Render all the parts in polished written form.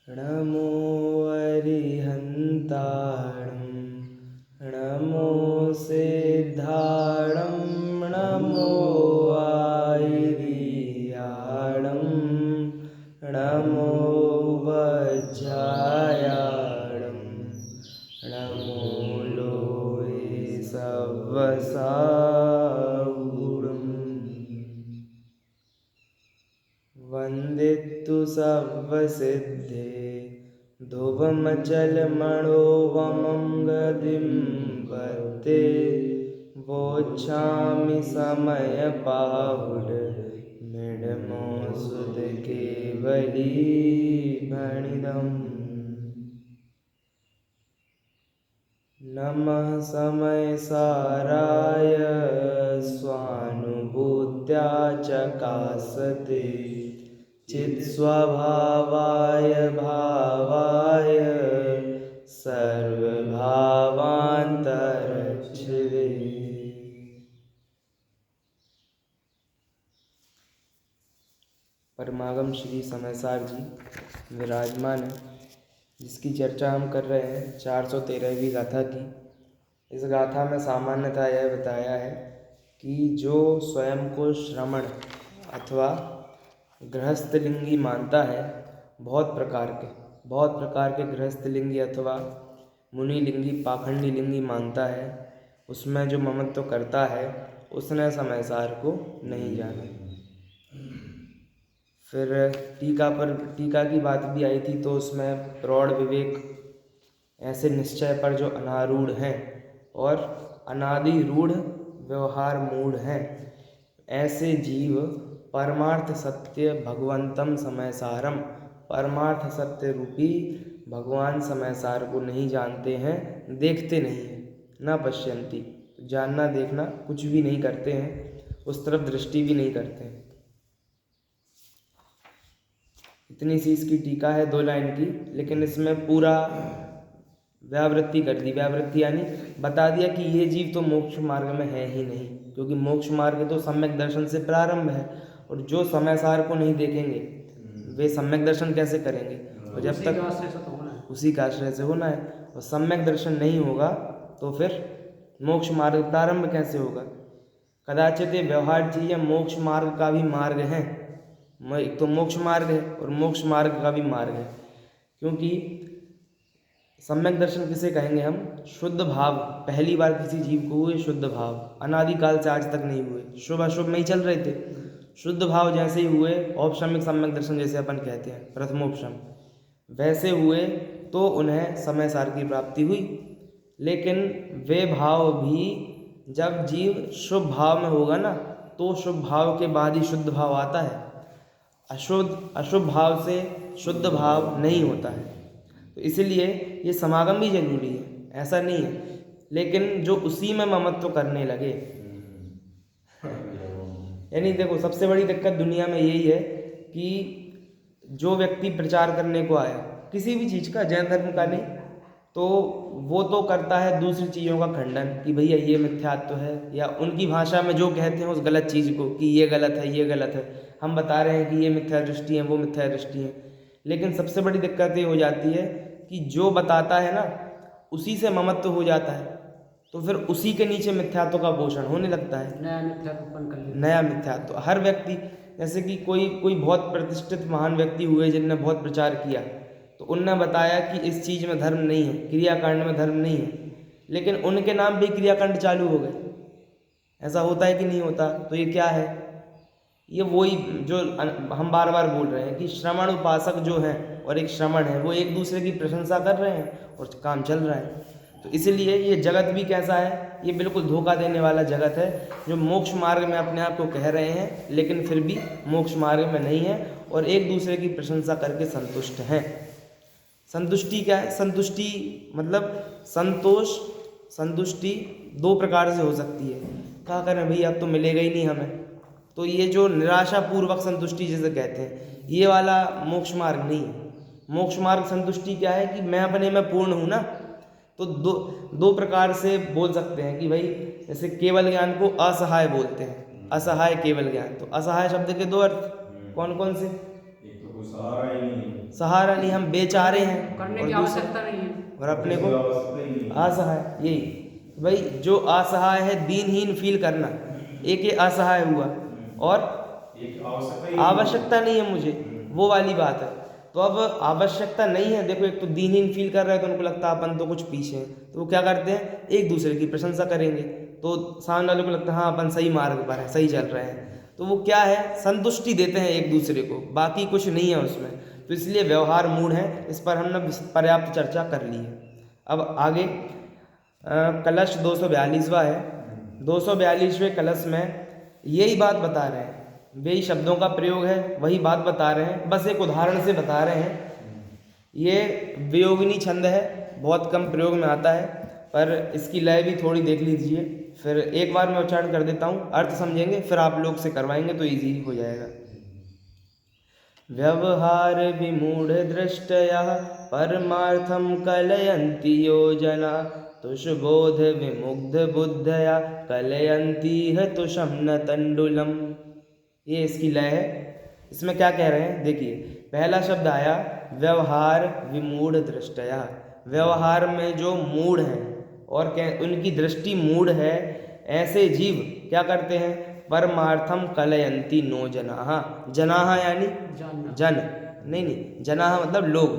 नमो अरिहन्ताणं नमो सिद्धाणं नमो आयर्याणं नमो वज्रायाणं नमो लोहे सवसावूढम् वन्दितु सर्वसिद्धे ध्रुवमचलमणोवमं गतिं पत्ते वोच्छामि समयपाहुडमिडमोऽसुतकेवलीभणिदम् नमः समयसाराय स्वानुभूत्या चकासते चित्स्वभावाय भावाय सर्वभावान्तरच्छिदे। परमागम श्री समयसार जी विराजमान है, जिसकी चर्चा हम कर रहे हैं 413वीं गाथा की। इस गाथा में सामान्यतः यह बताया है कि जो स्वयं को श्रमण अथवा गृहस्थलिंगी मानता है, बहुत प्रकार के गृहस्थलिंगी अथवा मुनिलिंगी पाखंडी लिंगी मानता है, उसमें जो ममत्व करता है उसने समयसार को नहीं जाना। फिर टीका की बात भी आई थी, तो उसमें प्रौढ़ विवेक ऐसे निश्चय पर जो अनारूढ़ हैं और अनादि रूढ़ व्यवहार मूढ़ हैं, ऐसे जीव परमार्थ सत्य भगवंतम समयसारम, परमार्थ सत्य रूपी भगवान समयसार को नहीं जानते हैं, देखते नहीं हैं। न पश्यन्ति, जानना देखना कुछ भी नहीं करते हैं, उस तरफ दृष्टि भी नहीं करते हैं। इतनी सी इसकी टीका है 2 लाइन की, लेकिन इसमें पूरा व्यावृत्ति कर दी। व्यावृत्ति यानी बता दिया कि ये जीव तो मोक्ष मार्ग में है ही नहीं, क्योंकि मोक्ष मार्ग तो सम्यक दर्शन से प्रारंभ है, और जो समयसार को नहीं देखेंगे वे सम्यक दर्शन कैसे करेंगे? और जब तक उसी का आश्रय से होना है, और सम्यक दर्शन नहीं होगा तो फिर मोक्ष मार्ग प्रारंभ कैसे होगा? कदाचित ये व्यवहार चाहिए, मोक्ष मार्ग का भी मार्ग है, एक तो मोक्ष मार्ग है और मोक्ष मार्ग का भी मार्ग है। क्योंकि सम्यक दर्शन किसे कहेंगे हम? शुद्ध भाव पहली बार किसी जीव को हुए, शुद्ध भाव अनादिकाल से आज तक नहीं हुए, शुभ अशुभ में ही चल रहे थे। शुद्ध भाव जैसे ही हुए, औपशमिक सम्यक दर्शन जैसे अपन कहते हैं प्रथमोपशम, वैसे हुए तो उन्हें समयसार की प्राप्ति हुई। लेकिन वे भाव भी जब जीव शुभ भाव में होगा ना, तो शुभ भाव के बाद ही शुद्ध भाव आता है। अशुभ भाव से शुद्ध भाव नहीं होता है, तो इसलिए ये समागम भी जरूरी है, ऐसा नहीं है। लेकिन जो उसी में ममत्व करने लगे, यानी देखो सबसे बड़ी दिक्कत दुनिया में यही है कि जो व्यक्ति प्रचार करने को आया किसी भी चीज़ का, जैन धर्म का नहीं, तो वो तो करता है दूसरी चीज़ों का खंडन कि भैया ये मिथ्यात्व है, या उनकी भाषा में जो कहते हैं उस गलत चीज़ को कि ये गलत है, ये गलत है। हम बता रहे हैं कि ये मिथ्या दृष्टि है, वो मिथ्या दृष्टि है। लेकिन सबसे बड़ी दिक्कत ये हो जाती है कि जो बताता है ना, उसी से ममत्व हो जाता है, तो फिर उसी के नीचे मिथ्यात्व का पोषण होने लगता है, नया मिथ्यात्व। हर व्यक्ति, जैसे कि कोई बहुत प्रतिष्ठित महान व्यक्ति हुए जिनने बहुत प्रचार किया, तो उनने बताया कि इस चीज़ में धर्म नहीं है, क्रियाकांड में धर्म नहीं है, लेकिन उनके नाम भी क्रियाकांड चालू हो गए। ऐसा होता है कि नहीं होता? तो ये क्या है? ये वही जो हम बार बार बोल रहे हैं कि श्रमण उपासक जो हैं और एक श्रमण है, वो एक दूसरे की प्रशंसा कर रहे हैं और काम चल रहा है। तो इसलिए ये जगत भी कैसा है? ये बिल्कुल धोखा देने वाला जगत है, जो मोक्ष मार्ग में अपने आप को कह रहे हैं, लेकिन फिर भी मोक्ष मार्ग में नहीं है, और एक दूसरे की प्रशंसा करके संतुष्ट हैं। संतुष्टि क्या है? संतुष्टि मतलब संतुष्टि 2 प्रकार से हो सकती है। क्या करें भई, अब तो मिलेगा ही नहीं हमें, तो ये जो निराशा पूर्वक संतुष्टि जिसे कहते हैं, ये वाला मोक्ष मार्ग नहीं है। मोक्ष मार्ग संतुष्टि क्या है कि मैं अपने में पूर्ण हूँ ना, तो दो प्रकार से बोल सकते हैं कि भाई, जैसे केवल ज्ञान को असहाय बोलते हैं, असहाय केवल ज्ञान। तो असहाय शब्द के 2 अर्थ कौन कौन से? सहारा नहीं, हम बेचारे हैं करने की आवश्यकता नहीं है और अपने को असहाय। यही भाई, जो असहाय है, दीनहीन फील करना, एक ये असहाय हुआ, और आवश्यकता नहीं है मुझे, वो वाली बात है। तो अब आवश्यकता नहीं है, देखो एक तो दीनहीन फील कर रहा है तो उनको लगता है अपन तो कुछ पीछे हैं, तो वो क्या करते हैं, एक दूसरे की प्रशंसा करेंगे, तो सामने वाले को लगता है हाँ अपन सही मार्ग पर है, सही चल रहे हैं, तो वो क्या है, संतुष्टि देते हैं एक दूसरे को, बाकी कुछ नहीं है उसमें। तो इसलिए व्यवहार मूढ़ है, इस पर हमने पर्याप्त चर्चा कर ली है। अब आगे कलश 242वां है। 242वें कलश में यही बात बता रहे हैं, वही शब्दों का प्रयोग है, वही बात बता रहे हैं, बस एक उदाहरण से बता रहे हैं। ये वियोगिनी छंद है, बहुत कम प्रयोग में आता है, पर इसकी लय भी थोड़ी देख लीजिए। फिर एक बार मैं उच्चारण कर देता हूँ, अर्थ समझेंगे, फिर आप लोग से करवाएंगे तो इजी हो जाएगा। व्यवहार विमूढ़ दृष्टयः परमार्थं कलयन्ति योजना, तुषबोध विमुग्ध बुद्धया कलयन्तीह तुषं न तण्डुलम्। ये इसकी लय है। इसमें क्या कह रहे हैं, देखिए पहला शब्द आया व्यवहार विमूढ़ दृष्टया, व्यवहार में जो मूढ़ हैं और उनकी दृष्टि मूढ़ है, ऐसे जीव क्या करते हैं, परमार्थम कलयंती नो जनाहा। जनाहा यानी जन, नहीं, जनाहा मतलब लोग,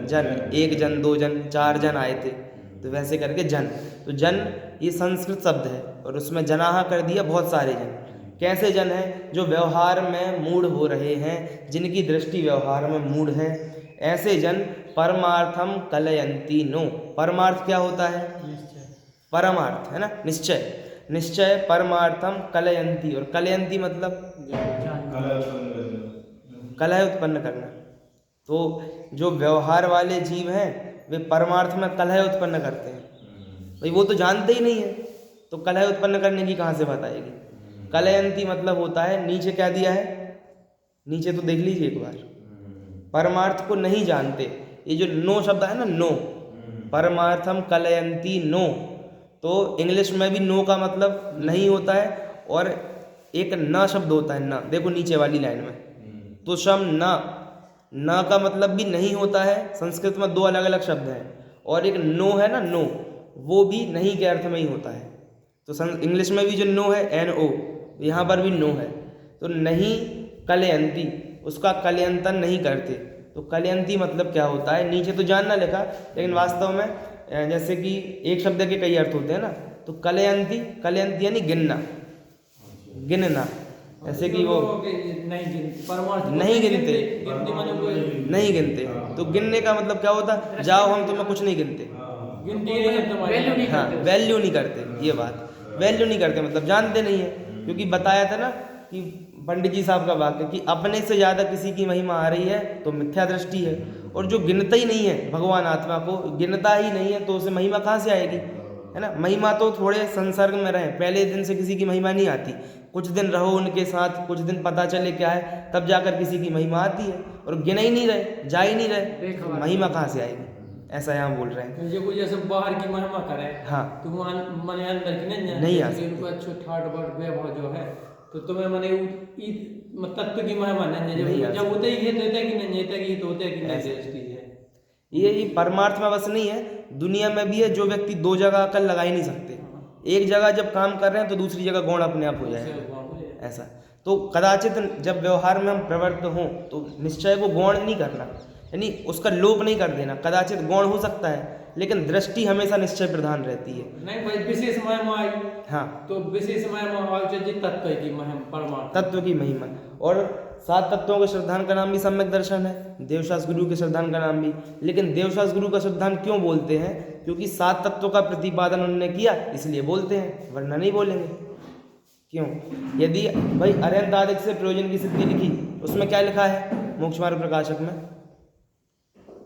जन, एक जन, दो जन, चार जन आए थे, तो वैसे करके जन। तो जन ये संस्कृत शब्द है और उसमें जनाहा कर दिया, बहुत सारे जन। कैसे जन हैं, जो व्यवहार में मूढ़ हो रहे हैं, जिनकी दृष्टि व्यवहार में मूढ़ है, ऐसे जन परमार्थम कलयंती नो। परमार्थ क्या होता है, परमार्थ है ना, निश्चय, निश्चय परमार्थम कलयंती, और कलयंती मतलब कलह उत्पन्न करना। तो जो व्यवहार वाले जीव हैं वे परमार्थ में कलह उत्पन्न करते हैं, भाई वो तो जानते ही नहीं है, तो कलह उत्पन्न करने की कहाँ से बात आएगी। कलयंती मतलब होता है, नीचे क्या दिया है, नीचे तो देख लीजिए एक बार, परमार्थ को नहीं जानते। ये जो नो शब्द है ना, नो, परमार्थम कलयंती नो, तो इंग्लिश में भी नो का मतलब नहीं होता है, और एक न शब्द होता है, न, देखो नीचे वाली लाइन में, तुषम न का मतलब भी नहीं होता है। संस्कृत में दो अलग अलग शब्द हैं, और एक नो है ना, नो, वो भी नहीं के अर्थ में ही होता है। तो इंग्लिश में भी जो नो है NO, यहाँ पर भी नो है। तो नहीं कलयंती, उसका कलयंतन नहीं करते। तो कलयंती मतलब क्या होता है, नीचे तो जानना लिखा, लेकिन वास्तव में जैसे कि एक शब्द के कई अर्थ होते हैं ना, तो कलयंती, कलयंती यानी गिनना, गिनना, जैसे कि वो नहीं गिनते, नहीं गिनते। तो गिनने का मतलब क्या होता है, जाओ हम तुम्हें कुछ नहीं गिनते, हाँ, वैल्यू नहीं करते, ये बात, वैल्यू नहीं करते मतलब जानते नहीं है। क्योंकि बताया था ना कि पंडित जी साहब का वाक्य कि अपने से ज़्यादा किसी की महिमा आ रही है तो मिथ्या दृष्टि है, और जो गिनता ही नहीं है भगवान आत्मा को, गिनता ही नहीं है, तो उसे महिमा कहाँ से आएगी, है ना। महिमा तो थोड़े संसर्ग में रहे, पहले दिन से किसी की महिमा नहीं आती, कुछ दिन रहो उनके साथ, कुछ दिन पता चले क्या है, तब जाकर किसी की महिमा आती है। और गिना ही नहीं रहे, जा ही नहीं रहे, तो महिमा कहाँ से आएगी, ऐसा यहाँ बोल रहे हैं। जो कोई जैसे बाहर की महिमा करे, हाँ, तो वहाँ मने अंदर की नहीं आ सकती। उनको अच्छे ठाट बाट व्यवहार जो है, तो तुम्हें मने तत्व की महिमा नहीं है, जब होते ही होते कि नहीं होते कि तो होते कि नहीं है। ये परमार्थ में बस नहीं है, दुनिया में भी है। जो व्यक्ति दो जगह अकल लगा ही नहीं सकते, एक जगह जब काम कर रहे हैं तो दूसरी जगह गौण अपने आप हो जाएगा, ऐसा। तो कदाचित जब व्यवहार में हम प्रवृत्त हों तो निश्चय को गौण नहीं करना, यानी उसका लोप नहीं कर देना। कदाचित गौण हो सकता है, लेकिन दृष्टि हमेशा निश्चय प्रधान रहती है। नहीं भाई, विशेष महिमा आई, हाँ, तो विशेष महिमा तत्व की महिमा, परमार्थ तत्व की महिमा। और 7 तत्वों के श्रद्धान का नाम भी सम्यक दर्शन है, देवशास गुरु के श्रद्धान का नाम भी। लेकिन देवशास गुरु का श्रद्धान क्यों बोलते हैं, क्योंकि 7 तत्वों का प्रतिपादन उन्होंने किया, इसलिए बोलते हैं, वरना नहीं बोलेंगे। क्यों, यदि भाई अरहंत आदिक से प्रयोजन की सिद्धि लिखी, उसमें क्या लिखा है मोक्ष मार्ग प्रकाशक में,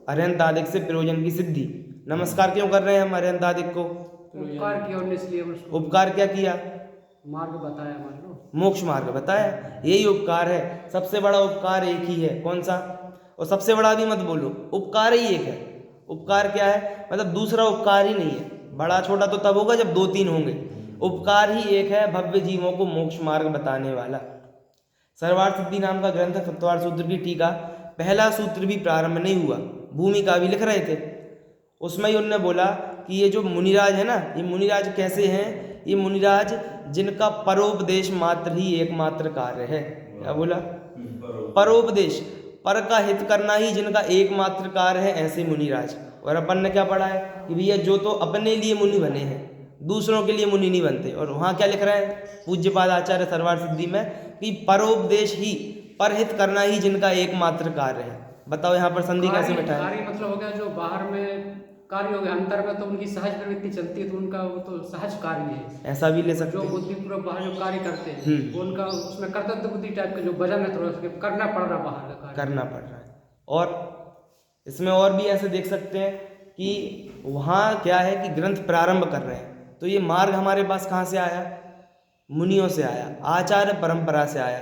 अरहंत आदिक से प्रयोजन की सिद्धि। नमस्कार क्यों कर रहे हैं हम अरहंत आदिक को, उपकार किया, इसलिए उपकार क्या किया, मार्ग बताया, मान लो मोक्ष मार्ग बताया, यही उपकार है। सबसे बड़ा उपकार एक ही है, कौन सा, और सबसे बड़ा भी मत बोलो, उपकार ही एक है। उपकार क्या है, मतलब दूसरा उपकार ही नहीं है। बड़ा छोटा तो तब होगा जब 2-3 होंगे, उपकार ही एक है, भव्य जीवों को मोक्ष मार्ग बताने वाला। सर्वार्थ सिद्धि नाम का ग्रंथ है, तत्वार्थ सूत्र की टीका, पहला सूत्र भी प्रारंभ नहीं हुआ, भूमिका भी लिख रहे थे। उसमें ही उन्होंने बोला कि ये जो मुनिराज है ना, ये मुनिराज कैसे हैं, ये मुनिराज जिनका परोपदेश मात्र ही एकमात्र कार्य है। क्या बोला? परोपदेश, पर का हित करना ही जिनका एकमात्र कार्य है, ऐसे मुनिराज। और अपन ने क्या पढ़ा है कि भैया जो तो अपने लिए मुनि बने हैं, दूसरों के लिए मुनि नहीं बनते। और वहाँ क्या लिख रहे हैं पूज्यपाद आचार्य सर्वार्थ सिद्धि में कि परोपदेश ही, परहित करना ही जिनका एकमात्र कार्य है। बताओ यहाँ पर संधि कैसे बैठा है? कार्य मतलब हो गया जो बाहर में कार्य हो गया, अंतर में तो उनकी सहज प्रवृत्ति चलती है, तो उनका वो तो सहज कार्य है। ऐसा भी ले सकते जो हैं। बुद्धिपूर्वक बाहर जो कार्य करते हैं वो उनका उसमें कर्तव्य बुद्धि टाइप का जो वजन है, थोड़ा सा करना पड़ रहा बाहर का कार्य, करना पड़ रहा है। और इसमें और भी ऐसे देख सकते हैं कि वहाँ क्या है कि ग्रंथ प्रारंभ कर रहे हैं, तो ये मार्ग हमारे पास कहाँ से आया? मुनियों से आया, आचार्य परंपरा से आया।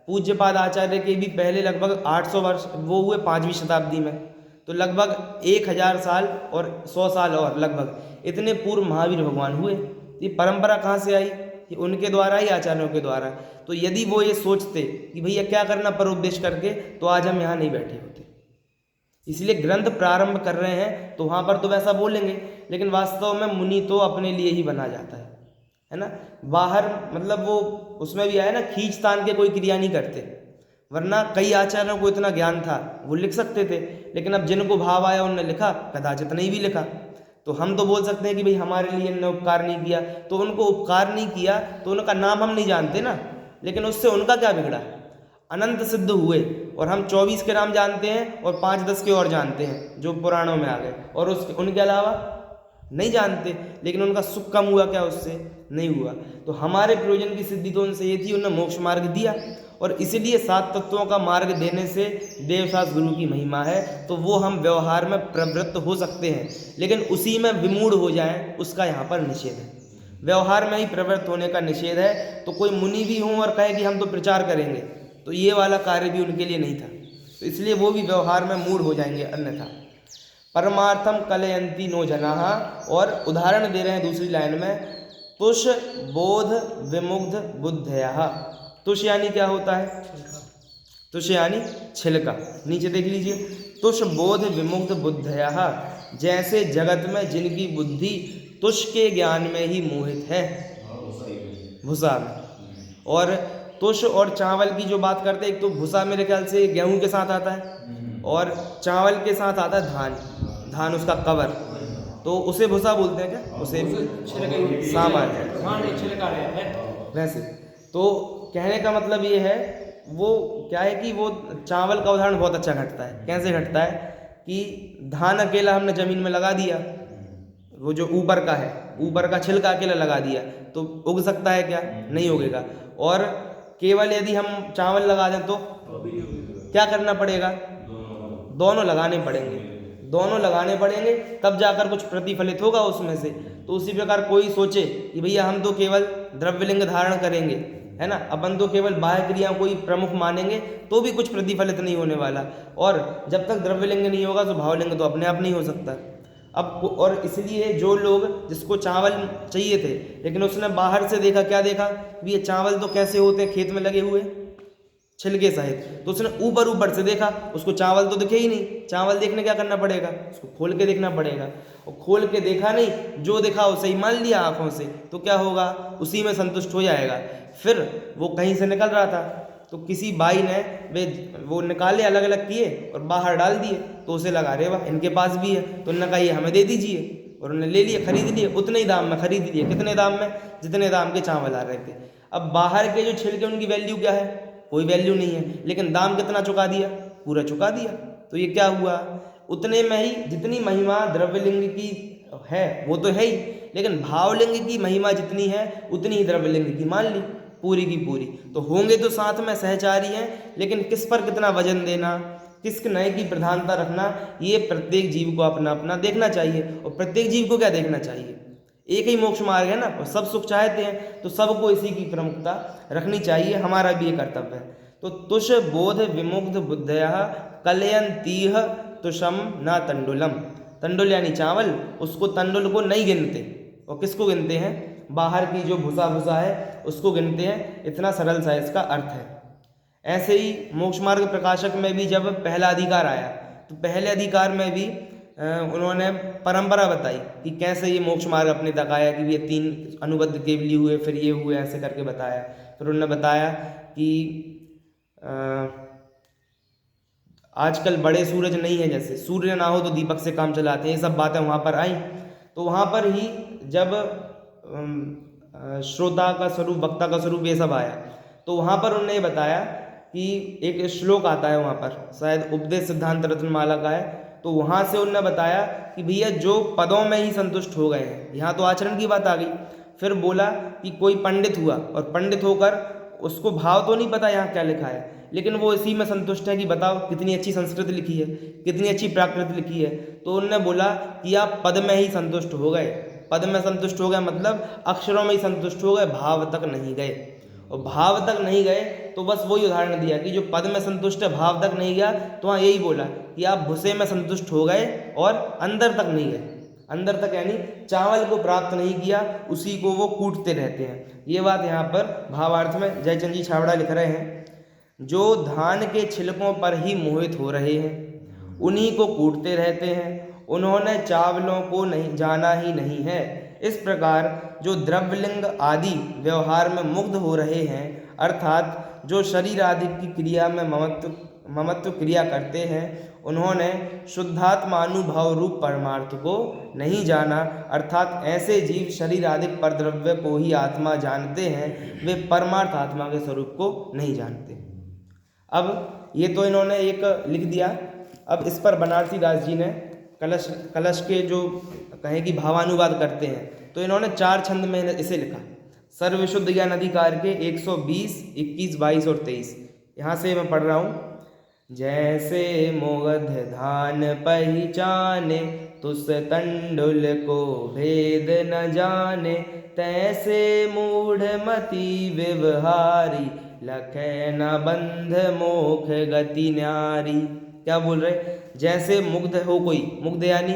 पूज्यपाद आचार्य के भी पहले लगभग 800 वर्ष वो हुए 5वीं शताब्दी में, तो लगभग 1000 साल और 100 साल और लगभग इतने पूर्व महावीर भगवान हुए। ये परंपरा कहाँ से आई? ये उनके द्वारा ही, आचार्यों के द्वारा। तो यदि वो ये सोचते कि भैया क्या करना परोपदेश करके, तो आज हम यहाँ नहीं बैठे होते। इसलिए ग्रंथ प्रारंभ कर रहे हैं तो वहाँ पर तो वैसा बोलेंगे, लेकिन वास्तव में मुनि तो अपने लिए ही बना जाता है ना। बाहर मतलब वो उसमें भी आया ना, खींच तान के कोई क्रिया नहीं करते, वरना कई आचार्यों को इतना ज्ञान था वो लिख सकते थे, लेकिन अब जिनको भाव आया उनने लिखा, कदाचित नहीं भी लिखा। तो हम तो बोल सकते हैं कि भाई हमारे लिए इन्होंने उपकार नहीं किया, तो उनको उपकार नहीं किया तो उनका नाम हम नहीं जानते ना, लेकिन उससे उनका क्या बिगड़ा? अनंत सिद्ध हुए। और हम 24 के नाम जानते हैं और 5-10 के और जानते हैं जो पुराणों में आ गए, और उसके उनके अलावा नहीं जानते, लेकिन उनका सुख कम हुआ क्या? उससे नहीं हुआ। तो हमारे प्रयोजन की सिद्धि तो उनसे ये थी, उन्होंने मोक्ष मार्ग दिया, और इसलिए 7 तत्वों का मार्ग देने से देवशास्त्र गुरु की महिमा है। तो वो हम व्यवहार में प्रवृत्त हो सकते हैं, लेकिन उसी में विमूढ़ हो जाएं उसका यहाँ पर निषेध है। व्यवहार में ही प्रवृत्त होने का निषेध है। तो कोई मुनि भी हों और कहे कि हम तो प्रचार करेंगे, तो ये वाला कार्य भी उनके लिए नहीं था, तो इसलिए वो भी व्यवहार में मूढ़ हो जाएंगे अन्यथा। परमार्थम कलयंती नो जनाः, और उदाहरण दे रहे हैं दूसरी लाइन में, तुष बोध विमुग्ध बुद्धयः। तुष यानी क्या होता है? तुष यानी छिलका। नीचे देख लीजिए, तुष बोध विमुग्ध बुद्धयः, जैसे जगत में जिनकी बुद्धि तुष के ज्ञान में ही मोहित है, भूसा में। और तुष और चावल की जो बात करते हैं, एक तो भूसा मेरे ख्याल से गेहूं के साथ आता है, और चावल के साथ आता है धान, धान उसका कवर, तो उसे भूसा बोलते हैं क्या? उसे सामान्य वैसे। तो कहने का मतलब ये है, वो क्या है कि वो चावल का उदाहरण बहुत अच्छा घटता है। कैसे घटता है कि धान अकेला हमने ज़मीन में लगा दिया, वो जो ऊपर का है, ऊपर का छिलका अकेला लगा दिया, तो उग सकता है क्या? नहीं उगेगा। और केवल यदि हम चावल लगा दें तो क्या करना पड़ेगा? दोनों लगाने पड़ेंगे, दोनों लगाने पड़ेंगे, तब जाकर कुछ प्रतिफलित होगा उसमें से। तो उसी प्रकार कोई सोचे कि भैया हम तो केवल द्रव्यलिंग धारण करेंगे, है ना, अपन तो केवल बाह्य क्रिया को ही प्रमुख मानेंगे, तो भी कुछ प्रतिफलित नहीं होने वाला। और जब तक द्रव्यलिंग नहीं होगा तो भावलिंग तो अपने आप नहीं हो सकता। अब और इसलिए जो लोग, जिसको चावल चाहिए थे लेकिन उसने बाहर से देखा, क्या देखा भी ये चावल तो कैसे होते हैं खेत में लगे हुए छिलके सहित, तो उसने ऊपर ऊपर से देखा, उसको चावल तो दिखे ही नहीं। चावल देखने क्या करना पड़ेगा? उसको खोल के देखना पड़ेगा, और खोल के देखा नहीं, जो देखा उसे ही मान लिया आंखों से, तो क्या होगा? उसी में संतुष्ट हो जाएगा। फिर वो कहीं से निकल रहा था, तो किसी बाई ने वो निकाले, अलग अलग किए और बाहर डाल दिए, तो उसे लगा, अरे वाह इनके पास भी है, तो उन्होंने कहा ये हमें दे दीजिए, और उन्होंने ले लिए, खरीद लिए, उतने ही दाम में खरीद लिए। कितने दाम में? जितने दाम के चावल आ रहे थे। अब बाहर के जो छिलके, उनकी वैल्यू क्या है? कोई वैल्यू नहीं है, लेकिन दाम कितना चुका दिया? पूरा चुका दिया। तो ये क्या हुआ? उतने में ही जितनी महिमा द्रव्यलिंग की है वो तो है ही, लेकिन भावलिंग की महिमा जितनी है उतनी ही द्रव्यलिंग की मान ली, पूरी की पूरी। तो होंगे तो साथ में सहचारी हैं, लेकिन किस पर कितना वजन देना, किस नए की प्रधानता रखना, ये प्रत्येक जीव को अपना अपना देखना चाहिए। और प्रत्येक जीव को क्या देखना चाहिए? एक ही मोक्ष मार्ग है ना, और सब सुख चाहते हैं, तो सबको इसी की प्रमुखता रखनी चाहिए। हमारा भी ये कर्तव्य है। तो तुष बोध विमुग्ध बुद्धयः कलयन्तीह तुषम न तंडुलम। तंडुल यानी चावल, उसको तंडुल को नहीं गिनते, और किसको गिनते हैं? बाहर की जो भूसा भूसा है उसको गिनते हैं। इतना सरल सा इसका अर्थ है। ऐसे ही मोक्ष मार्ग प्रकाशक में भी जब पहला अधिकार आया तो पहले अधिकार में भी उन्होंने परंपरा बताई कि कैसे ये मोक्ष मार्ग अपने तक आया, कि ये 3 अनुबद्ध केवली हुए, फिर ये हुए, ऐसे करके बताया। फिर उन्होंने बताया कि आजकल बड़े सूरज नहीं है, जैसे सूर्य ना हो तो दीपक से काम चलाते हैं, ये सब बातें वहाँ पर आई। तो वहाँ पर ही जब श्रोता का स्वरूप, वक्ता का स्वरूप, ये सब आया, तो वहाँ पर उन्होंने ये बताया कि एक श्लोक आता है वहाँ पर, शायद उपदेश सिद्धांत रत्नमाला का है, तो वहाँ से उन्होंने बताया कि भैया जो पदों में ही संतुष्ट हो गए हैं, यहाँ तो आचरण की बात आ गई। फिर बोला कि कोई पंडित हुआ और पंडित होकर उसको भाव तो नहीं पता यहाँ क्या लिखा है, लेकिन वो इसी में संतुष्ट है कि बताओ कितनी अच्छी संस्कृत लिखी है, कितनी अच्छी प्राकृत लिखी है। तो उन्होंने बोला कि आप पद में ही संतुष्ट हो गए। पद में संतुष्ट हो गए मतलब अक्षरों में ही संतुष्ट हो गए, भाव तक नहीं गए। और भाव तक नहीं गए तो बस वही उदाहरण दिया कि जो पद में संतुष्ट है, भाव तक नहीं गया, तो वहाँ यही बोला कि आप भूसे में संतुष्ट हो गए और अंदर तक नहीं गए। अंदर तक यानी चावल को प्राप्त नहीं किया, उसी को वो कूटते रहते हैं। ये बात यहाँ पर भावार्थ में जयचंद जी छाबड़ा लिख रहे हैं, जो धान के छिलकों पर ही मोहित हो रहे हैं, उन्हीं को कूटते रहते हैं, उन्होंने चावलों को नहीं जाना ही नहीं है। इस प्रकार जो द्रव्यलिंग आदि व्यवहार में मुग्ध हो रहे हैं, अर्थात जो शरीर आदि की क्रिया में ममत्व क्रिया करते हैं, उन्होंने शुद्धात्मानुभव रूप परमार्थ को नहीं जाना। अर्थात ऐसे जीव शरीर आदि परद्रव्य को ही आत्मा जानते हैं, वे परमार्थ आत्मा के स्वरूप को नहीं जानते। अब ये तो इन्होंने एक लिख दिया। अब इस पर बनारसी दास जी ने कलश के जो कहें कि भावानुवाद करते हैं, तो इन्होंने 4 छंद में इसे लिखा। सर्वशुद्ध ज्ञान अधिकार के 120, 21, 22 और 23। यहाँ से मैं पढ़ रहा हूँ। जैसे मोगध धान पहचाने, तुस तंडुल को भेद न जाने, तैसे मूढ़ मति व्यवहारी, लखे न बंध मोख गति न्यारी। क्या बोल रहे? जैसे मुग्ध हो कोई, मुग्ध यानी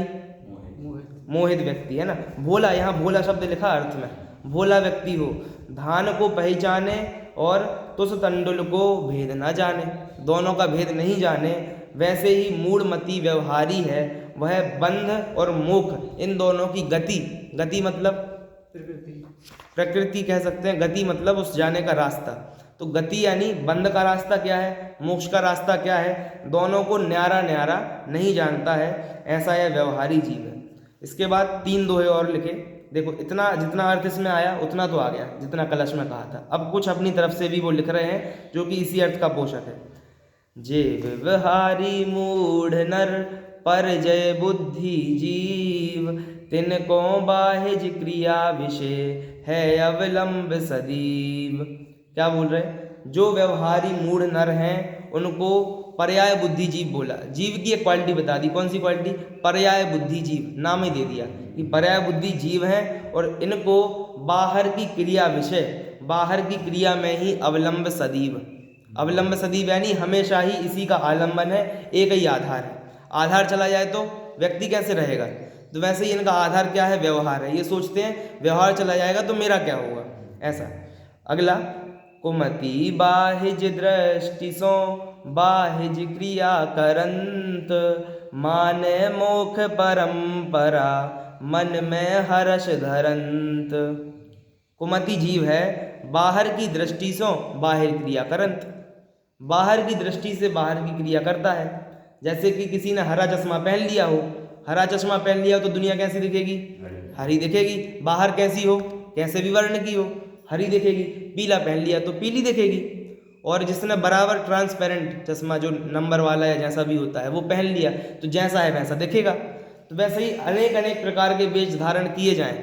मोहित व्यक्ति है ना, भोला, यहाँ भोला शब्द लिखा अर्थ में, भोला व्यक्ति हो, धान को पहचाने और तुस तंडुल को भेद न जाने, दोनों का भेद नहीं जाने, वैसे ही मूढ़मति व्यवहारी है, वह बंध और मोख इन दोनों की गति मतलब प्रकृति कह सकते हैं, गति मतलब उस जाने का रास्ता। तो गति यानी बंध का रास्ता क्या है, मोक्ष का रास्ता क्या है, दोनों को न्यारा न्यारा नहीं जानता है, ऐसा यह व्यवहारी जीव है। इसके बाद 3 दोहे और लिखे। देखो इतना जितना अर्थ इसमें आया उतना तो आ गया जितना कलश में कहा था। अब कुछ अपनी तरफ से भी वो लिख रहे हैं जो कि इसी अर्थ का पोषक है। जे व्यवहारी मूढ़ नर, पर जय बुद्धि जीव, तिनको बाह्य क्रिया विषय है अवलंब सदीव। क्या बोल रहे? जो व्यवहारी मूढ़ नर हैं उनको पर्याय बुद्धि जीव बोला। जीव की एक क्वालिटी बता दी, कौन सी क्वालिटी? पर्याय बुद्धि जीव, नाम ही दे दिया कि पर्याय बुद्धि जीव हैं और इनको बाहर की क्रिया विषय, बाहर की क्रिया में ही अवलंब सदीव, अवलंब सदीव यानी हमेशा ही इसी का आलंबन है, एक ही आधार है। आधार चला जाए तो व्यक्ति कैसे रहेगा? तो वैसे ही इनका आधार क्या है? व्यवहार है। ये सोचते हैं व्यवहार चला जाएगा तो मेरा क्या होगा, ऐसा। अगला, कुमति बाहिज दृष्टि सो बाहिज क्रिया करंत, माने मोख परंपरा मन में हर्ष धरंत। कुमति जीव है, बाहर की दृष्टि से बाहर क्रिया करंत, बाहर की दृष्टि से बाहर की क्रिया करता है। जैसे कि किसी ने हरा चश्मा पहन लिया हो, हरा चश्मा पहन लिया हो तो दुनिया कैसी दिखेगी? हरी दिखेगी। बाहर कैसी हो? कैसे भी वर्ण की हो, हरी दिखेगी। पीला पहन लिया तो पीली दिखेगी। और जिसने बराबर ट्रांसपेरेंट चश्मा जो नंबर वाला या जैसा भी होता है वो पहन लिया तो जैसा है वैसा दिखेगा। तो वैसे ही अनेक अनेक प्रकार के वेश धारण किए जाएं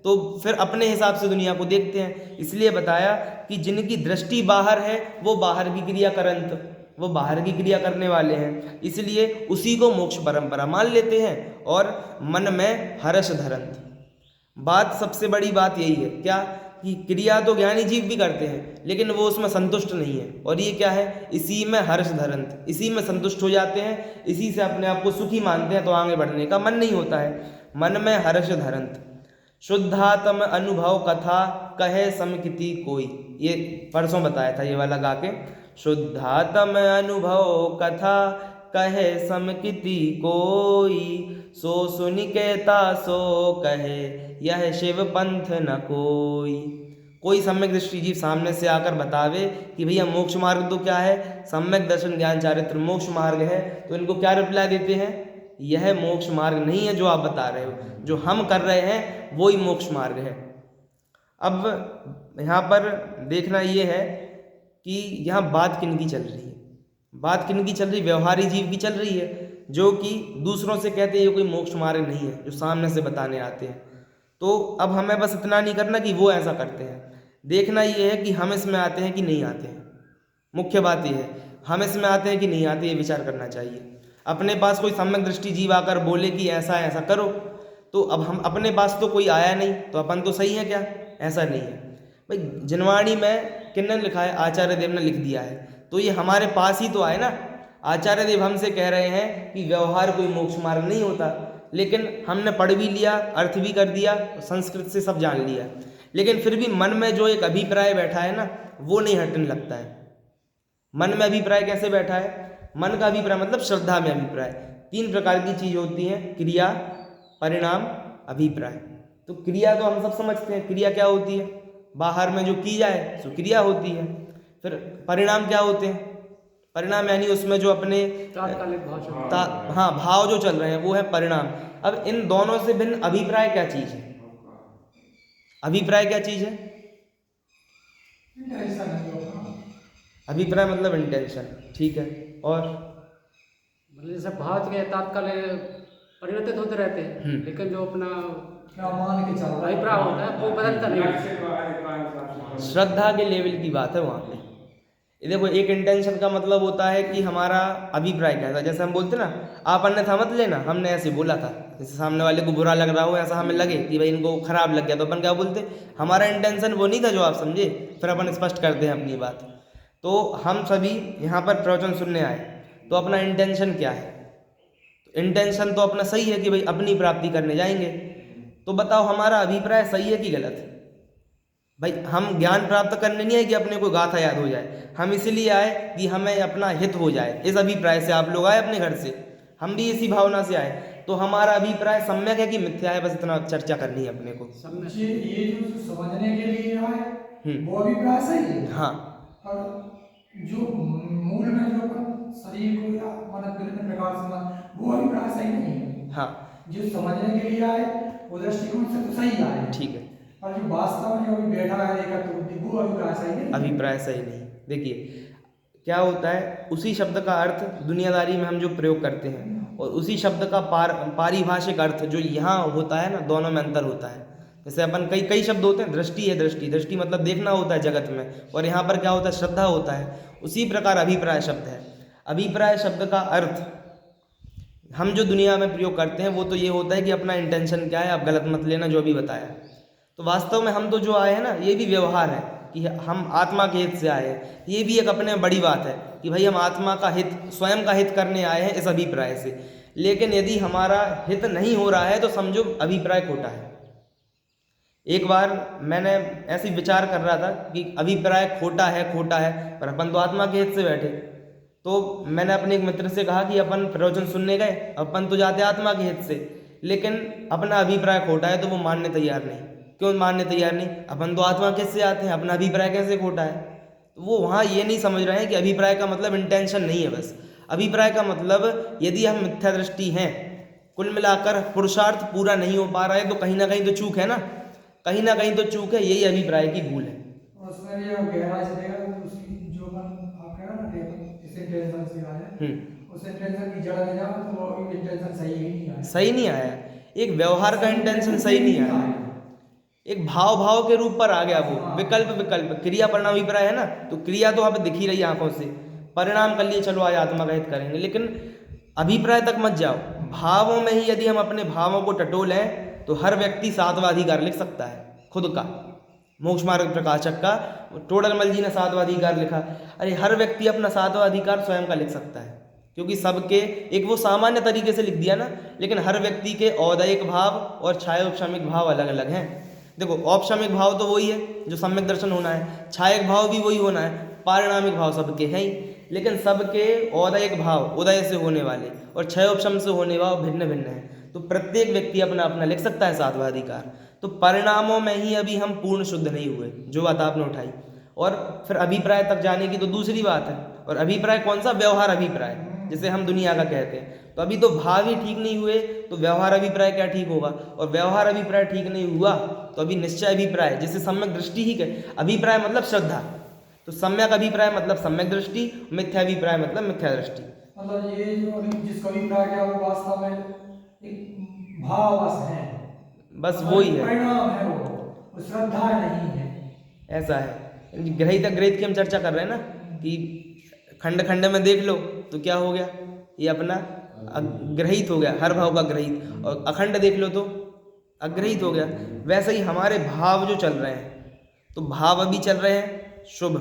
तो फिर अपने हिसाब से दुनिया को देखते हैं। इसलिए बताया कि जिनकी दृष्टि बाहर है वो बाहर की क्रिया करंत, वो बाहर की क्रिया करने वाले हैं, इसलिए उसी को मोक्ष परंपरा मान लेते हैं और मन में हर्ष धरंत। बात सबसे बड़ी बात यही है क्या कि क्रिया तो ज्ञानी जीव भी करते हैं लेकिन वो उसमें संतुष्ट नहीं है। और ये क्या है? इसी में हर्ष धरंत, इसी में संतुष्ट हो जाते हैं, इसी से अपने आप को सुखी मानते हैं तो आगे बढ़ने का मन नहीं होता है। मन में हर्ष धरंत। शुद्धात्म अनुभव कथा कहे समकिति कोई, ये परसों बताया था ये वाला गा के। शुद्धातम अनुभव कथा कहे समकिति कोई, सो सुनि कहता सो कहे यह शिव पंथ न कोई सम्यक दृष्टि जीव सामने से आकर बतावे कि भैया मोक्ष मार्ग तो क्या है, सम्यक दर्शन ज्ञान चारित्र मोक्ष मार्ग है, तो इनको क्या रिप्लाई देते हैं, यह मोक्ष मार्ग नहीं है जो आप बता रहे हो, जो हम कर रहे हैं वही मोक्ष मार्ग है। अब यहाँ पर देखना ये है कि यहाँ बात किन की चल रही है, बात किन की चल रही, व्यवहारी जीव की चल रही है, जो कि दूसरों से कहते हैं ये कोई मोक्ष मार्ग नहीं है, जो सामने से बताने आते हैं। तो अब हमें बस इतना नहीं करना कि वो ऐसा करते हैं, देखना ये है कि हम इसमें आते हैं कि नहीं आते हैं। मुख्य बात ये है, हम इसमें आते हैं कि नहीं आते, ये विचार करना चाहिए। अपने पास कोई सम्यक दृष्टि जीव आकर बोले कि ऐसा ऐसा करो, तो अब हम अपने पास तो कोई आया नहीं, तो अपन तो सही है क्या, ऐसा नहीं है भाई। जिनवाणी में किन्ने लिखा है, आचार्य देव ने लिख दिया है, तो ये हमारे पास ही तो आए ना। आचार्य देव हमसे कह रहे हैं कि व्यवहार कोई मोक्ष मार्ग नहीं होता, लेकिन हमने पढ़ भी लिया, अर्थ भी कर दिया, संस्कृत से सब जान लिया, लेकिन फिर भी मन में जो एक अभिप्राय बैठा है ना, वो नहीं हटने लगता है। मन में अभिप्राय कैसे बैठा है, मन का अभिप्राय मतलब श्रद्धा में अभिप्राय। 3 प्रकार की चीज होती हैं, क्रिया, परिणाम, अभिप्राय। तो क्रिया तो हम सब समझते हैं, क्रिया क्या होती है, बाहर में जो की जाए सो क्रिया होती है। फिर परिणाम क्या होते हैं, परिणाम यानी उसमें जो अपने तात्कालिक भाव हाँ भाव जो चल रहे हैं वो है परिणाम। अब इन दोनों से भिन्न अभिप्राय क्या चीज है, अभिप्राय क्या चीज है, अभिप्राय मतलब इंटेंशन, ठीक है। और मतलब जैसे भाव के तात्काल परिवर्तित होते रहते हैं, लेकिन जो अपना अभिप्राय होता है वो बदलता नहीं। श्रद्धा के लेवल की बात है वहाँ पे। ये देखो, एक इंटेंशन का मतलब होता है कि हमारा अभिप्राय कैसा, जैसे हम बोलते ना, आप अन्यथा मत लेना, हमने ऐसे बोला था, जैसे सामने वाले को बुरा लग रहा हो, ऐसा हमें लगे कि भाई इनको खराब लग गया, तो अपन क्या बोलते, हमारा इंटेंशन वो नहीं था जो आप समझे, फिर अपन स्पष्ट करते हैं अपनी बात। तो हम सभी यहाँ पर प्रवचन सुनने आए, तो अपना इंटेंशन क्या है, इंटेंशन तो अपना सही है कि भाई अपनी प्राप्ति करने जाएंगे। तो बताओ हमारा अभिप्राय सही है कि गलत है। भाई हम ज्ञान प्राप्त करने नहीं आए कि अपने को गाथा याद हो जाए, हम इसलिए आए कि हमें अपना हित हो जाए। इस अभिप्राय से आप लोग आए अपने घर से, हम भी इसी भावना से आए। तो हमारा अभिप्राय सम्यक है कि मिथ्या है, बस इतना चर्चा करनी है अपने को। ये जो समझने के लिए आए वो अभिप्राय सही है। हाँ, और जो मूल में जो अपन शरीर को या मन विभिन्न प्रकार से वो अभिप्राय सही नहीं है। हाँ, जो समझने के लिए आए वो दृष्टिकोण से तो सही आए, ठीक है, और जो वास्तव में अभी बैठा है वो अभिप्राय सही नहीं। अभिप्राय सही नहीं। देखिए क्या होता है, उसी शब्द का अर्थ दुनियादारी में हम जो प्रयोग करते हैं और उसी शब्द का पारिभाषिक अर्थ जो यहाँ होता है ना, दोनों में अंतर होता है। जैसे अपन कई शब्द होते हैं, दृष्टि है, दृष्टि मतलब देखना होता है जगत में, और यहाँ पर क्या होता है, श्रद्धा होता है। उसी प्रकार अभिप्राय शब्द है। अभिप्राय शब्द का अर्थ हम जो दुनिया में प्रयोग करते हैं वो तो ये होता है कि अपना इंटेंशन क्या है, आप गलत मत लेना जो भी बताया। तो वास्तव में हम तो जो आए हैं ना, ये भी व्यवहार है कि हम आत्मा के हित से आए हैं। ये भी एक अपने में बड़ी बात है कि भाई हम आत्मा का हित, स्वयं का हित करने आए हैं इस अभिप्राय से। लेकिन यदि हमारा हित नहीं हो रहा है तो समझो अभिप्राय खोटा है। एक बार मैंने ऐसी विचार कर रहा था कि अभिप्राय खोटा है, पर अपन तो आत्मा के हित से बैठे। तो मैंने अपने एक मित्र से कहा कि अपन प्रवचन सुनने गए, अपन तो जाते आत्मा के हित से, लेकिन अपना अभिप्राय खोटा है, तो वो मानने तैयार नहीं। क्यों मानने तैयार नहीं, अपन तो आत्मा के हित से आते हैं, अपना अभिप्राय कैसे खोटा है। तो वो वहाँ ये नहीं समझ रहे हैं कि अभिप्राय का मतलब इंटेंशन नहीं है। बस अभिप्राय का मतलब यदि हम मिथ्या दृष्टि हैं, कुल मिलाकर पुरुषार्थ पूरा नहीं हो पा रहा है, तो कहीं ना कहीं तो चूक है ना, कहीं ना कहीं तो चूक है। यही अभिप्राय की भूल है। उसमें भी गहराई से देखा तो उसकी जो आप कह रहे हो ना, इस इंटेंशन से आया, उस इंटेंशन की जड़ में जाओ तो वो इंटेंशन सही ही नहीं आया, सही नहीं आया। एक व्यवहार का इंटेंशन सही नहीं आया, एक भाव के रूप पर आ गया। वो विकल्प क्रिया परिणाम अभिप्राय है ना, तो क्रिया तो आप दिख ही रही आंखों से, परिणाम कर लिए चलो आज आत्मा का हित करेंगे, लेकिन अभिप्राय तक मत जाओ। भावों में ही यदि हम अपने भावों को टटोलें तो हर व्यक्ति 7वां अधिकार लिख सकता है खुद का। मोक्ष मार्ग प्रकाशक का टोडरमल जी ने 7वां अधिकार लिखा। अरे हर व्यक्ति अपना 7वां अधिकार स्वयं का लिख सकता है, क्योंकि सबके एक वो सामान्य तरीके से लिख दिया ना, लेकिन हर व्यक्ति के औदयिक भाव और छायोपशमिक भाव अलग अलग हैं। देखो औपशमिक भाव तो वही है जो सम्यक दर्शन होना है, छायक भाव भी वही होना है, पारिणामिक भाव सबके हैं ही, लेकिन सबके औदयिक भाव उदय से होने वाले और क्षयोपशम से होने भाव भिन्न भिन्न हैं। तो प्रत्येक व्यक्ति अपना अपना लिख सकता है सात्वाधिकार। तो परिणामों में ही अभी हम पूर्ण शुद्ध नहीं हुए, जो बात आपने उठाई। और फिर अभिप्राय तक जाने की तो दूसरी बात है। और अभिप्राय कौन सा? व्यवहार अभिप्राय, जिसे हम दुनिया का कहते हैं। तो अभी तो भाव ही ठीक नहीं हुए, तो व्यवहार अभिप्राय क्या ठीक होगा? और व्यवहार अभिप्राय ठीक नहीं हुआ तो अभी निश्चय अभिप्राय, जिसे सम्यक दृष्टि ही कहे। अभिप्राय मतलब श्रद्धा, तो सम्यक अभिप्राय मतलब सम्यक दृष्टि, मिथ्या अभिप्राय मतलब मिथ्या दृष्टि। मतलब ये जो अभी जिसको अभिप्राय किया वो वास्तव में एक भावाभास है, बस वही है, परिणाम है, वो श्रद्धा नहीं है। ऐसा है। ग्रहित अग्रहित की हम चर्चा कर रहे हैं ना, कि खंड खंड में देख लो तो क्या हो गया, ये अपना ग्रहित हो गया, हर भाव का ग्रहित। और अखंड देख लो तो अग्रहित हो गया। वैसे ही हमारे भाव जो चल रहे हैं, तो भाव अभी चल रहे हैं शुभ,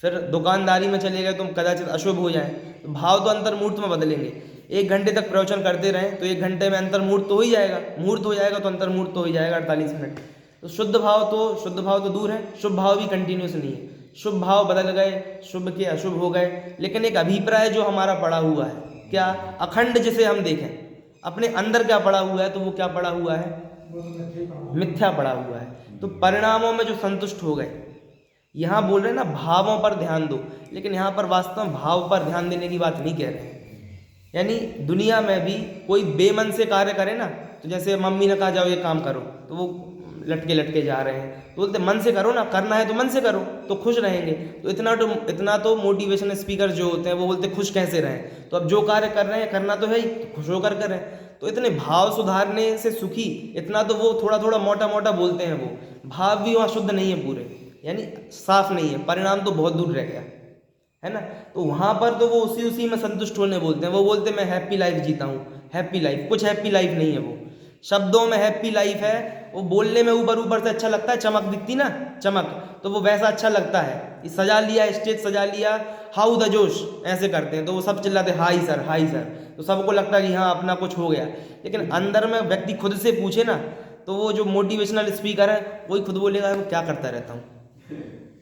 फिर दुकानदारी में चले गए तो कदाचित अशुभ हो जाए। तो भाव तो अंतर्मूर्त में बदलेंगे। 1 घंटे तक प्रवचन करते रहें तो 1 घंटे में अंतर्मूर्त तो हो ही जाएगा, मूर्त हो जाएगा तो अंतर्मूर्त तो हो ही जाएगा 48 मिनट। तो शुद्ध भाव तो दूर है, शुभ भाव भी कंटिन्यूस नहीं है। शुभ भाव बदल गए, शुभ के अशुभ हो गए, लेकिन एक अभिप्राय जो हमारा पड़ा हुआ है, क्या अखंड जिसे हम देखें अपने अंदर क्या पड़ा हुआ है, तो वो क्या पड़ा हुआ है? मिथ्या पड़ा हुआ है। तो परिणामों में जो संतुष्ट हो गए, यहाँ बोल रहे हैं ना भावों पर ध्यान दो, लेकिन यहाँ पर वास्तव में भाव पर ध्यान देने की बात नहीं कह रहे हैं। यानी दुनिया में भी कोई बेमन से कार्य करे ना, तो जैसे मम्मी ने कहा जाओ ये काम करो, तो वो लटके जा रहे हैं, तो बोलते मन से करो ना, करना है तो मन से करो तो खुश रहेंगे। तो इतना तो मोटिवेशन स्पीकर जो होते हैं वो बोलते खुश कैसे रहें। तो अब जो कार्य कर रहे हैं करना तो है ही, तो खुश होकर करें। तो इतने भाव सुधारने से सुखी, इतना तो वो थोड़ा थोड़ा मोटा मोटा बोलते हैं, वो भाव भी वहाँ शुद्ध नहीं है पूरे, यानी साफ नहीं है, परिणाम तो बहुत दूर रह गया है ना। तो वहाँ पर तो वो उसी में संतुष्ट होने बोलते हैं। वो बोलते हैं मैं हैप्पी लाइफ जीता हूँ, हैप्पी लाइफ, कुछ हैप्पी लाइफ नहीं है। वो शब्दों में हैप्पी लाइफ है, वो बोलने में ऊपर से अच्छा लगता है, चमक दिखती ना चमक, तो वो वैसा अच्छा लगता है। सजा लिया, स्टेज सजा लिया, हाउ द जोश ऐसे करते हैं, तो वो सब चिल्लाते हाई सर हाई सर, तो सबको लगता है कि हाँ अपना कुछ हो गया। लेकिन अंदर में व्यक्ति खुद से पूछे ना, तो वो जो मोटिवेशनल स्पीकर है वही खुद बोलेगा मैं क्या करता रहता हूँ।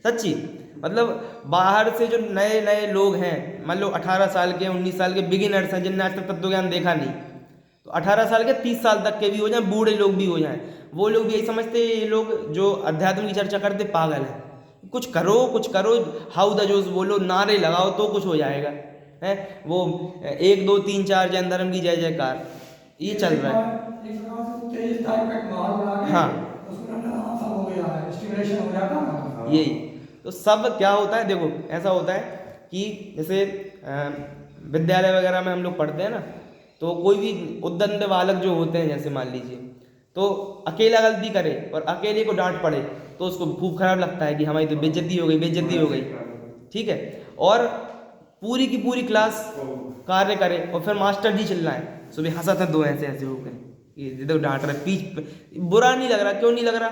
सच्ची, मतलब बाहर से जो नए नए लोग हैं, मान लो 18 साल के 19 साल के बिगिनर्स हैं, जिनने आज तक तत्व ज्ञान देखा नहीं, तो 18 साल के 30 साल तक के भी हो जाएं, बूढ़े लोग भी हो जाएं, वो लोग भी यही समझते हैं ये लोग जो अध्यात्म की चर्चा करते पागल हैं। कुछ करो, हाउ द जोश बोलो, नारे लगाओ तो कुछ हो जाएगा है। वो 1 2 3 4 जैन धर्म की जय जयकार, ये चल रहा है। हाँ, यही तो सब क्या होता है, देखो ऐसा होता है कि जैसे विद्यालय वगैरह में हम लोग पढ़ते हैं ना, तो कोई भी उद्दंड बालक जो होते हैं, जैसे मान लीजिए, तो अकेला गलती करे और अकेले को डांट पड़े तो उसको खूब खराब लगता है कि हमारी तो बेइज्जती हो गई, ठीक है। और पूरी की पूरी क्लास कार्य करे और फिर मास्टर जी चिल्लाएं, सुबह हंसा था दो ऐसे हो गए, ये देखो डांट रहे, पीछ बुरा नहीं लग रहा, क्यों नहीं लग रहा?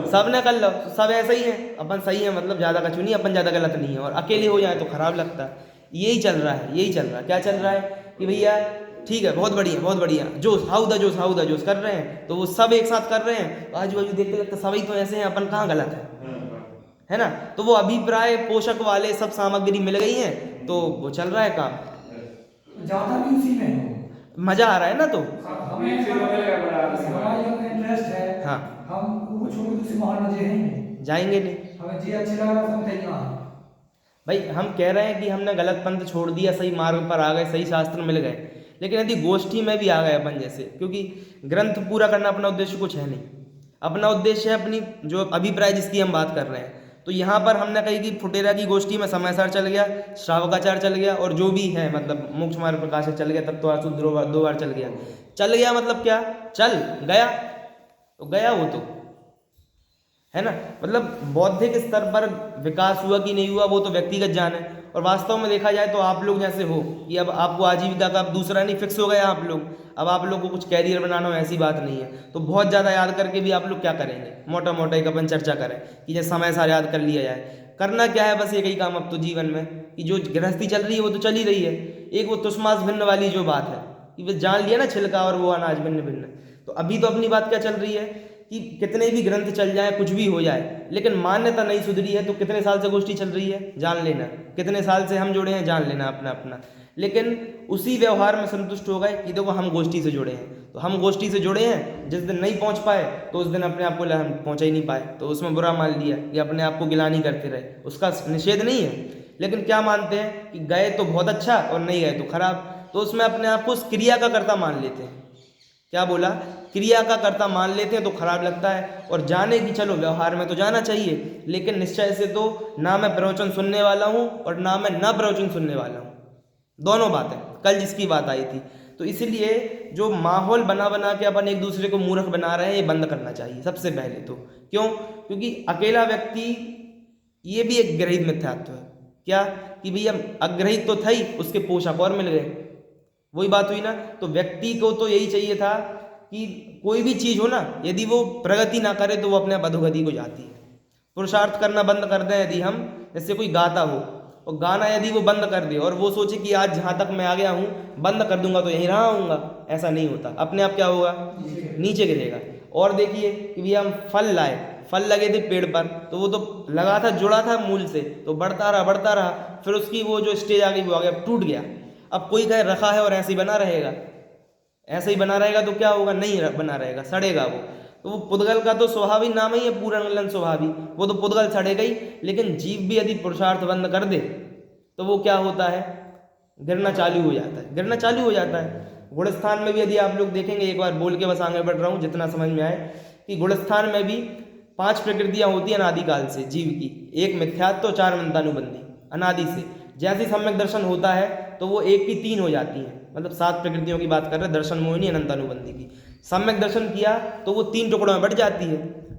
सब ने कर लो, सब ऐसे ही है, अपन सही है, मतलब ज़्यादा कछु नहीं, अपन ज़्यादा गलत नहीं है, और अकेले हो जाए तो खराब लगता है। यही चल रहा है, क्या चल रहा है कि भैया ठीक है, बहुत बढ़िया, जोश हाउ द जोश कर रहे हैं, तो वो सब एक साथ कर रहे हैं, तो आजू बाजू देखते लगता सभी तो ऐसे हैं, अपन कहाँ गलत है ना। तो वो अभिप्राय पोषक वाले सब सामग्री मिल गई है, तो वो चल रहा है काम, ज़्यादा भी उसी में मजा आ रहा है ना। तो इंटरेस्ट है, हाँ, हम वो छोड़ दूसरे महान मजे हैं जाएंगे नहीं, हमें जी अच्छे लगा तो हम तैयार हैं। भाई हम कह रहे हैं कि हमने गलत पंथ छोड़ दिया, सही मार्ग पर आ गए, सही शास्त्र मिल गए, लेकिन यदि गोष्ठी में भी आ गए अपन जैसे, क्योंकि ग्रंथ पूरा करना अपना उद्देश्य कुछ है नहीं, अपना उद्देश्य है अपनी जो अभिप्राय जिसकी हम बात कर रहे हैं। तो यहाँ पर हमने कही कि फुटेरा की गोष्ठी में समयसार चल गया, श्रावकाचार चल गया, और जो भी है मतलब मोक्ष मार्ग प्रकाश चल गया, तब तो दो बार चल गया, मतलब क्या चल गया, तो गया वो तो है ना। मतलब बौद्धिक स्तर पर विकास हुआ कि नहीं हुआ वो तो व्यक्तिगत जान है, और वास्तव में देखा जाए तो आप लोग जैसे हो कि अब आपको आजीविका का अब दूसरा नहीं फिक्स हो गया, आप लोग अब आप लोग को कुछ कैरियर बनाना हो, ऐसी बात नहीं है। तो बहुत ज़्यादा याद करके भी आप लोग क्या करेंगे, मोटा एक अपन चर्चा करें कि जैसे समय सार याद कर लिया जाए, करना क्या है, बस एक ही काम अब तो जीवन में कि जो गृहस्थी चल रही है वो तो चल ही रही है। एक वो तुष्मास भिन्न वाली जो बात है कि वो जान लिया ना, छिलका और वो अनाज भिन्न, तो अभी तो अपनी बात क्या चल रही है कि कितने भी ग्रंथ चल जाए, कुछ भी हो जाए, लेकिन मान्यता नहीं सुधरी है, तो कितने साल से गोष्ठी चल रही है जान लेना, कितने साल से हम जुड़े हैं जान लेना अपना अपना। लेकिन उसी व्यवहार में संतुष्ट हो गए कि देखो हम गोष्ठी से जुड़े हैं, तो हम गोष्ठी से जुड़े हैं, जिस दिन नहीं पहुंच पाए तो उस दिन अपने आप को हम पहुंचा ही नहीं पाए, तो उसमें बुरा मान लिया कि अपने आप को गिलानी करते रहे। उसका निषेध नहीं है, लेकिन क्या मानते हैं कि गए तो बहुत अच्छा और नहीं गए तो खराब, तो उसमें अपने आप को उस क्रिया का कर्ता मान लेते हैं। क्या बोला? क्रिया का कर्ता मान लेते हैं तो खराब लगता है। और जाने की चलो व्यवहार में तो जाना चाहिए, लेकिन निश्चय से तो ना मैं प्रवचन सुनने वाला हूँ और ना मैं न प्रवचन सुनने वाला हूँ, दोनों बातें कल जिसकी बात आई थी। तो इसलिए जो माहौल बना बना के अपन एक दूसरे को मूर्ख बना रहे हैं, ये बंद करना चाहिए सबसे पहले तो। क्यों? क्योंकि अकेला व्यक्ति, ये भी एक ग्रहित मिथ्यात्व है। क्या कि भैया अग्रहित तो था ही, उसके पोषक और मिल गए, वही बात हुई ना। तो व्यक्ति को तो यही चाहिए था कि कोई भी चीज़ हो ना, यदि वो प्रगति ना करे तो वो अपने आप अधोगति को जाती है। पुरुषार्थ करना बंद कर दें यदि हम, जैसे कोई गाता हो और गाना यदि वो बंद कर दे और वो सोचे कि आज जहाँ तक मैं आ गया हूँ बंद कर दूंगा तो यहीं रहा हूँगा, ऐसा नहीं होता। अपने आप क्या होगा? नीचे गिरेगा। और देखिए कि भैया हम फल लाए, फल लगे थे पेड़ पर, तो वो तो लगा था, जुड़ा था मूल से, तो बढ़ता रहा, फिर उसकी वो जो स्टेज आ गई वो आ गया, टूट गया। अब कोई कहे रखा है और ऐसे ही बना रहेगा, ऐसे ही बना रहेगा तो क्या होगा? नहीं बना रहेगा, सड़ेगा वो। तो वो पुद्गल का तो स्वाभाविक नाम ही है पूर्णगलन स्वाभाविक, वो तो पुद्गल सड़ेगा ही। लेकिन जीव भी यदि पुरुषार्थ बंद कर दे तो वो क्या होता है? गिरना चालू हो जाता है, गिरना चालू हो जाता है। गुणस्थान में भी यदि आप लोग देखेंगे, एक बार बोल के बस आगे बढ़ रहा हूँ जितना समझ में आए, कि गुणस्थान में भी 5 प्रकृतियाँ होती हैं अनादिकाल से जीव की, 1 मिथ्यात्व, 4 मंतानुबंधी, अनादि से। जैसे सम्यक दर्शन होता है तो वो 1 की 3 हो जाती हैं, मतलब 7 प्रकृतियों की बात कर रहे हैं, दर्शन मोहिनी अनंतानुबंधी की। सम्यक दर्शन किया तो वो 3 टुकड़ों में बढ़ जाती है,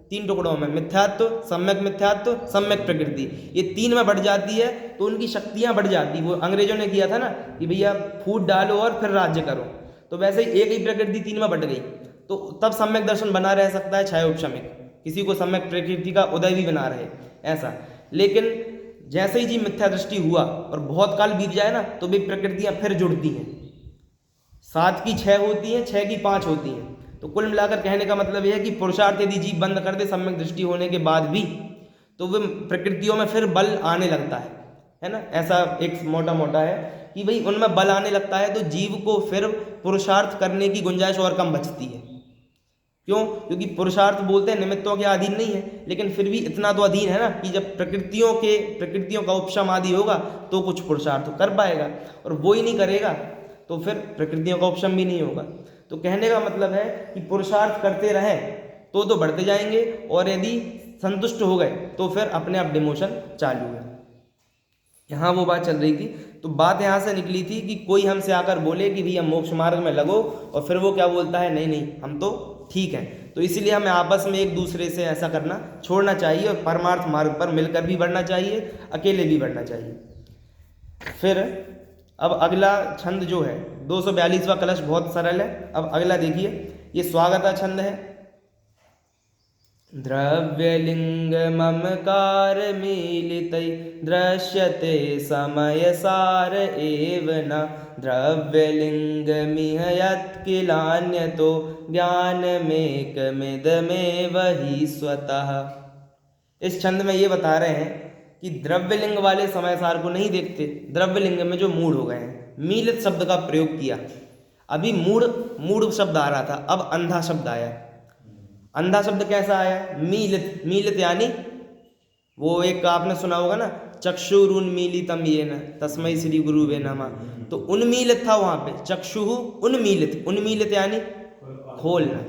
3 टुकड़ों में, मिथ्यात्व, सम्यक प्रकृति, ये 3 में बढ़ जाती है। तो उनकी शक्तियाँ बढ़ जाती। वो अंग्रेजों ने किया था ना कि भैया फूट डालो और फिर राज्य करो, तो वैसे ही एक ही प्रकृति 3 में बढ़ गई, तो तब सम्यक दर्शन बना रह सकता है, छाया उपशमिक, किसी को सम्यक प्रकृति का उदय भी बना रहे ऐसा। लेकिन जैसे ही जी मिथ्या दृष्टि हुआ और बहुत काल बीत जाए ना, तो भी प्रकृतियाँ फिर जुड़ती हैं, 7 की 6 होती हैं, 6 की 5 होती हैं। तो कुल मिलाकर कहने का मतलब यह है कि पुरुषार्थ यदि जीव बंद कर दे सम्यक दृष्टि होने के बाद भी, तो वह प्रकृतियों में फिर बल आने लगता है ना। ऐसा एक मोटा मोटा है कि भाई उनमें बल आने लगता है, तो जीव को फिर पुरुषार्थ करने की गुंजाइश और कम बचती है। क्यों? क्योंकि पुरुषार्थ बोलते हैं निमित्तों के अधीन नहीं है, लेकिन फिर भी इतना तो अधीन है ना कि जब प्रकृतियों का उपशम आदि होगा तो कुछ पुरुषार्थ कर पाएगा, और वो ही नहीं करेगा तो फिर प्रकृतियों का उपशम भी नहीं होगा। तो कहने का मतलब है कि पुरुषार्थ करते रहें तो बढ़ते जाएंगे, और यदि संतुष्ट हो गए तो फिर अपने आप डिमोशन चालू है। यहाँ वो बात चल रही थी। तो बात यहाँ से निकली थी कि कोई हमसे आकर बोले कि भैया मोक्ष मार्ग में लगो, और फिर वो क्या बोलता है, नहीं नहीं हम तो ठीक है। तो इसलिए हमें आपस में एक दूसरे से ऐसा करना छोड़ना चाहिए, और परमार्थ मार्ग पर मिलकर भी बढ़ना चाहिए, अकेले भी बढ़ना चाहिए। फिर अब अगला छंद जो है 242वां कलश बहुत सरल है। अब अगला देखिए, ये स्वागता छंद है। द्रव्यलिंग ममकार मीलितै दृश्यते समय सार एव न द्रव्यलिंग मिह यत्किलान्यतो ज्ञानमेकमिदमेव हि स्वतः। इस छंद में ये बता रहे हैं कि द्रव्यलिंग वाले समय सार को नहीं देखते, द्रव्यलिंग में जो मूढ़ हो गए हैं। मीलित शब्द का प्रयोग किया, अभी मूढ़ शब्द आ रहा था, अब अंधा शब्द आया। अंधा शब्द कैसा आया? मीलित, मीलित यानी वो एक आपने सुना होगा ना, चक्षुरुन्मीलितम येन तस्मै श्री गुरुवे नमः। तो उन्मीलित था वहाँ पे, चक्षुः उन्मीलित, उन्मीलित यानी खोलना,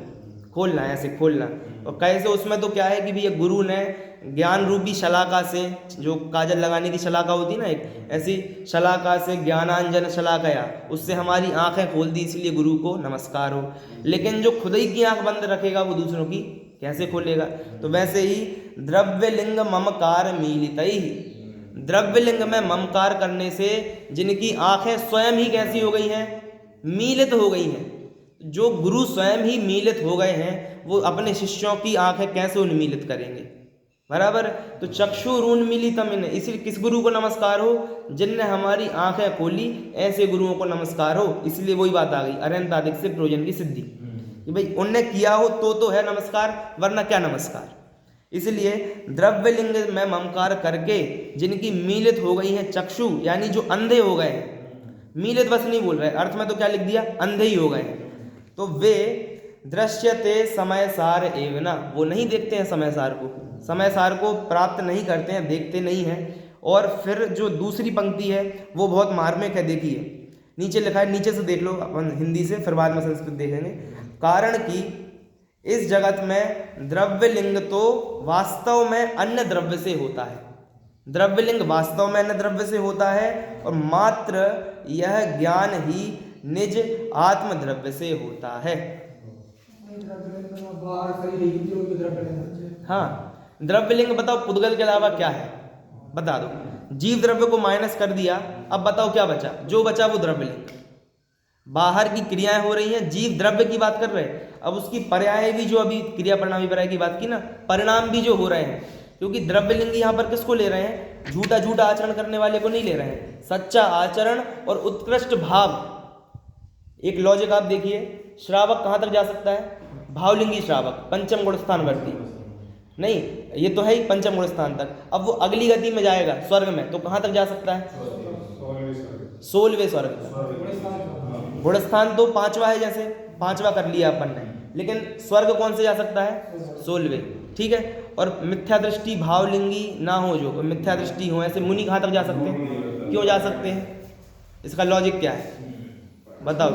खोलना, ऐसे खोलना। और कैसे? उसमें तो क्या है कि भैया गुरु ने ज्ञान रूपी शलाका से, जो काजल लगाने की शलाका होती है ना, एक ऐसी शलाका से, ज्ञानांजन शलाकया, उससे हमारी आंखें खोल दी, इसलिए गुरु को नमस्कार हो। लेकिन जो खुद ही की आंख बंद रखेगा वो दूसरों की कैसे खोलेगा? तो वैसे ही द्रव्यलिंग ममकार मीलितैः, द्रव्यलिंग में ममकार करने से जिनकी आंखें स्वयं ही कैसी हो गई हैं? मीलित हो गई हैं। जो गुरु स्वयं ही मीलित हो गए हैं, वो अपने शिष्यों की आंखें कैसे उन्मीलित करेंगे? बराबर। तो चक्षुरुन्मीलितम, इसलिए किस गुरु को नमस्कार हो? जिनने हमारी आंखें खोली, ऐसे गुरुओं को नमस्कार हो। इसलिए वही बात आ गई, अरहंतादिक से प्रयोजन की सिद्धि। कि भाई उनने किया हो तो है नमस्कार, वरना क्या नमस्कार। इसलिए द्रव्यलिंग में ममकार करके जिनकी मीलित हो गई है चक्षु, यानी जो अंधे हो गए हैं, मीलित बस नहीं बोल रहे, अर्थ में तो क्या लिख दिया, अंधे ही हो गए हैं, तो वे दृश्यते समय सार एव ना, वो नहीं देखते हैं समय सार को, समय सार को प्राप्त नहीं करते हैं, देखते नहीं हैं। और फिर जो दूसरी पंक्ति है वो बहुत मार्मिक है, देखिए नीचे लिखा है, नीचे से देख लो अपन हिंदी से, फिर बाद में संस्कृत देखेंगे। कारण कि इस जगत में द्रव्यलिंग तो वास्तव में अन्य द्रव्य से होता है, द्रव्यलिंग वास्तव में अन्य द्रव्य से होता है, और मात्र यह ज्ञान ही निज आत्म द्रव्य से होता है। हाँ, द्रव्यलिंग बताओ, पुद्गल के अलावा क्या है बता दो। जीव द्रव्य को माइनस कर दिया, अब बताओ क्या बचा, जो बचा वो द्रव्यलिंग। बाहर की क्रियाएं हो रही हैं, जीव द्रव्य की बात कर रहे हैं, अब उसकी पर्याय भी जो अभी क्रिया परिणाम विपर्याय की बात की ना, परिणाम भी जो हो रहे हैं, क्योंकि द्रव्यलिंग यहाँ पर किसको ले रहे हैं, झूठा आचरण करने वाले को नहीं ले रहे हैं, सच्चा आचरण और उत्कृष्ट भाव। एक लॉजिक आप देखिए, श्रावक कहाँ तक जा सकता है, भावलिंगी श्रावक, पंचम गुण स्थान वर्ती, नहीं ये तो है ही पंचम गुण स्थान तक। अब वो अगली गति में जाएगा स्वर्ग में, तो कहाँ तक जा सकता है, 16वें स्वर्ग तक। गुण स्थान तो 5वां है, जैसे 5वां कर लिया अपन ने, लेकिन स्वर्ग कौन से जा सकता है, 16वें, ठीक है। और मिथ्या दृष्टि भावलिंगी ना हो, जो मिथ्या दृष्टि हो, ऐसे मुनि कहाँ तक जा सकते हैं, क्यों जा सकते हैं, इसका लॉजिक क्या है बताओ।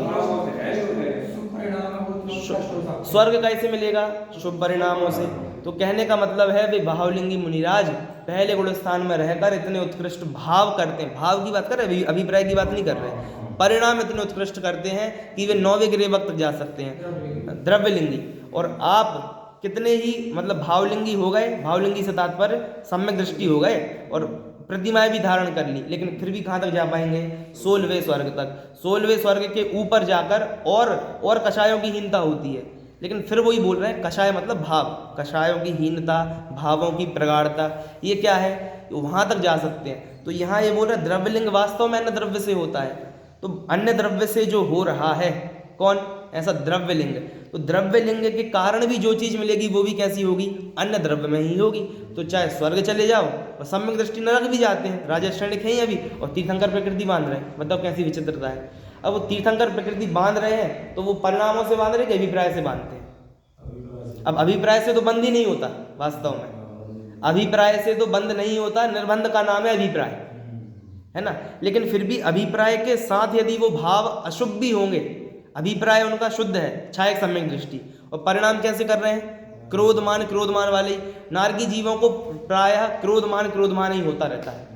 स्वर्ग कैसे मिलेगा, शुभ परिणामों से। तो कहने का मतलब है वे भावलिंगी मुनिराज पहले गुण स्थान में रहकर इतने उत्कृष्ट भाव करते हैं, भाव की बात कर रहे हैं, अभिप्राय की बात नहीं कर रहे, परिणाम इतने उत्कृष्ट करते हैं कि वे 9वें गिरेवक तक जा सकते हैं, द्रव्यलिंगी। और आप कितने ही मतलब भावलिंगी हो गए, भावलिंगी से तात्पर्य सम्यक दृष्टि हो गए और प्रतिमाएं भी धारण कर ली, लेकिन फिर भी कहाँ तक जा पाएंगे, 16वें स्वर्ग तक। 16वें स्वर्ग के ऊपर जाकर और कषायों की हीनता होती है, लेकिन फिर वही बोल रहे हैं, कषाय मतलब भाव, कषायों की हीनता, भावों की प्रगाढ़ता, ये क्या है, वहाँ तक जा सकते हैं। तो यहाँ ये बोल रहे हैं द्रव्यलिंग वास्तव में अन्य द्रव्य से होता है, तो अन्य द्रव्य से जो हो रहा है कौन, ऐसा द्रव्यलिंग। तो द्रव्यलिंग के कारण भी जो चीज़ मिलेगी वो भी कैसी होगी, अन्य द्रव्य में ही होगी। तो चाहे स्वर्ग चले जाओ और सम्यक दृष्टि नरक भी जाते हैं, राजा श्रेणिक हैं अभी, और तीर्थंकर प्रकृति बांध रहे हैं, मतलब कैसी विचित्रता है। अब वो तीर्थंकर प्रकृति बांध रहे हैं तो वो परिणामों से बांध रहे कि अभिप्राय से बांधते हैं। अब अभिप्राय से तो बंद ही नहीं होता, वास्तव में अभिप्राय से तो बंद नहीं होता, निर्बंध का नाम है अभिप्राय, है ना। लेकिन फिर भी अभिप्राय के साथ यदि वो भाव अशुभ भी होंगे, अभिप्राय उनका शुद्ध है, छायक सम्यक दृष्टि, और परिणाम कैसे कर रहे हैं, क्रोधमान वाले नारकी जीवों को प्रायः क्रोधमान ही होता रहता है।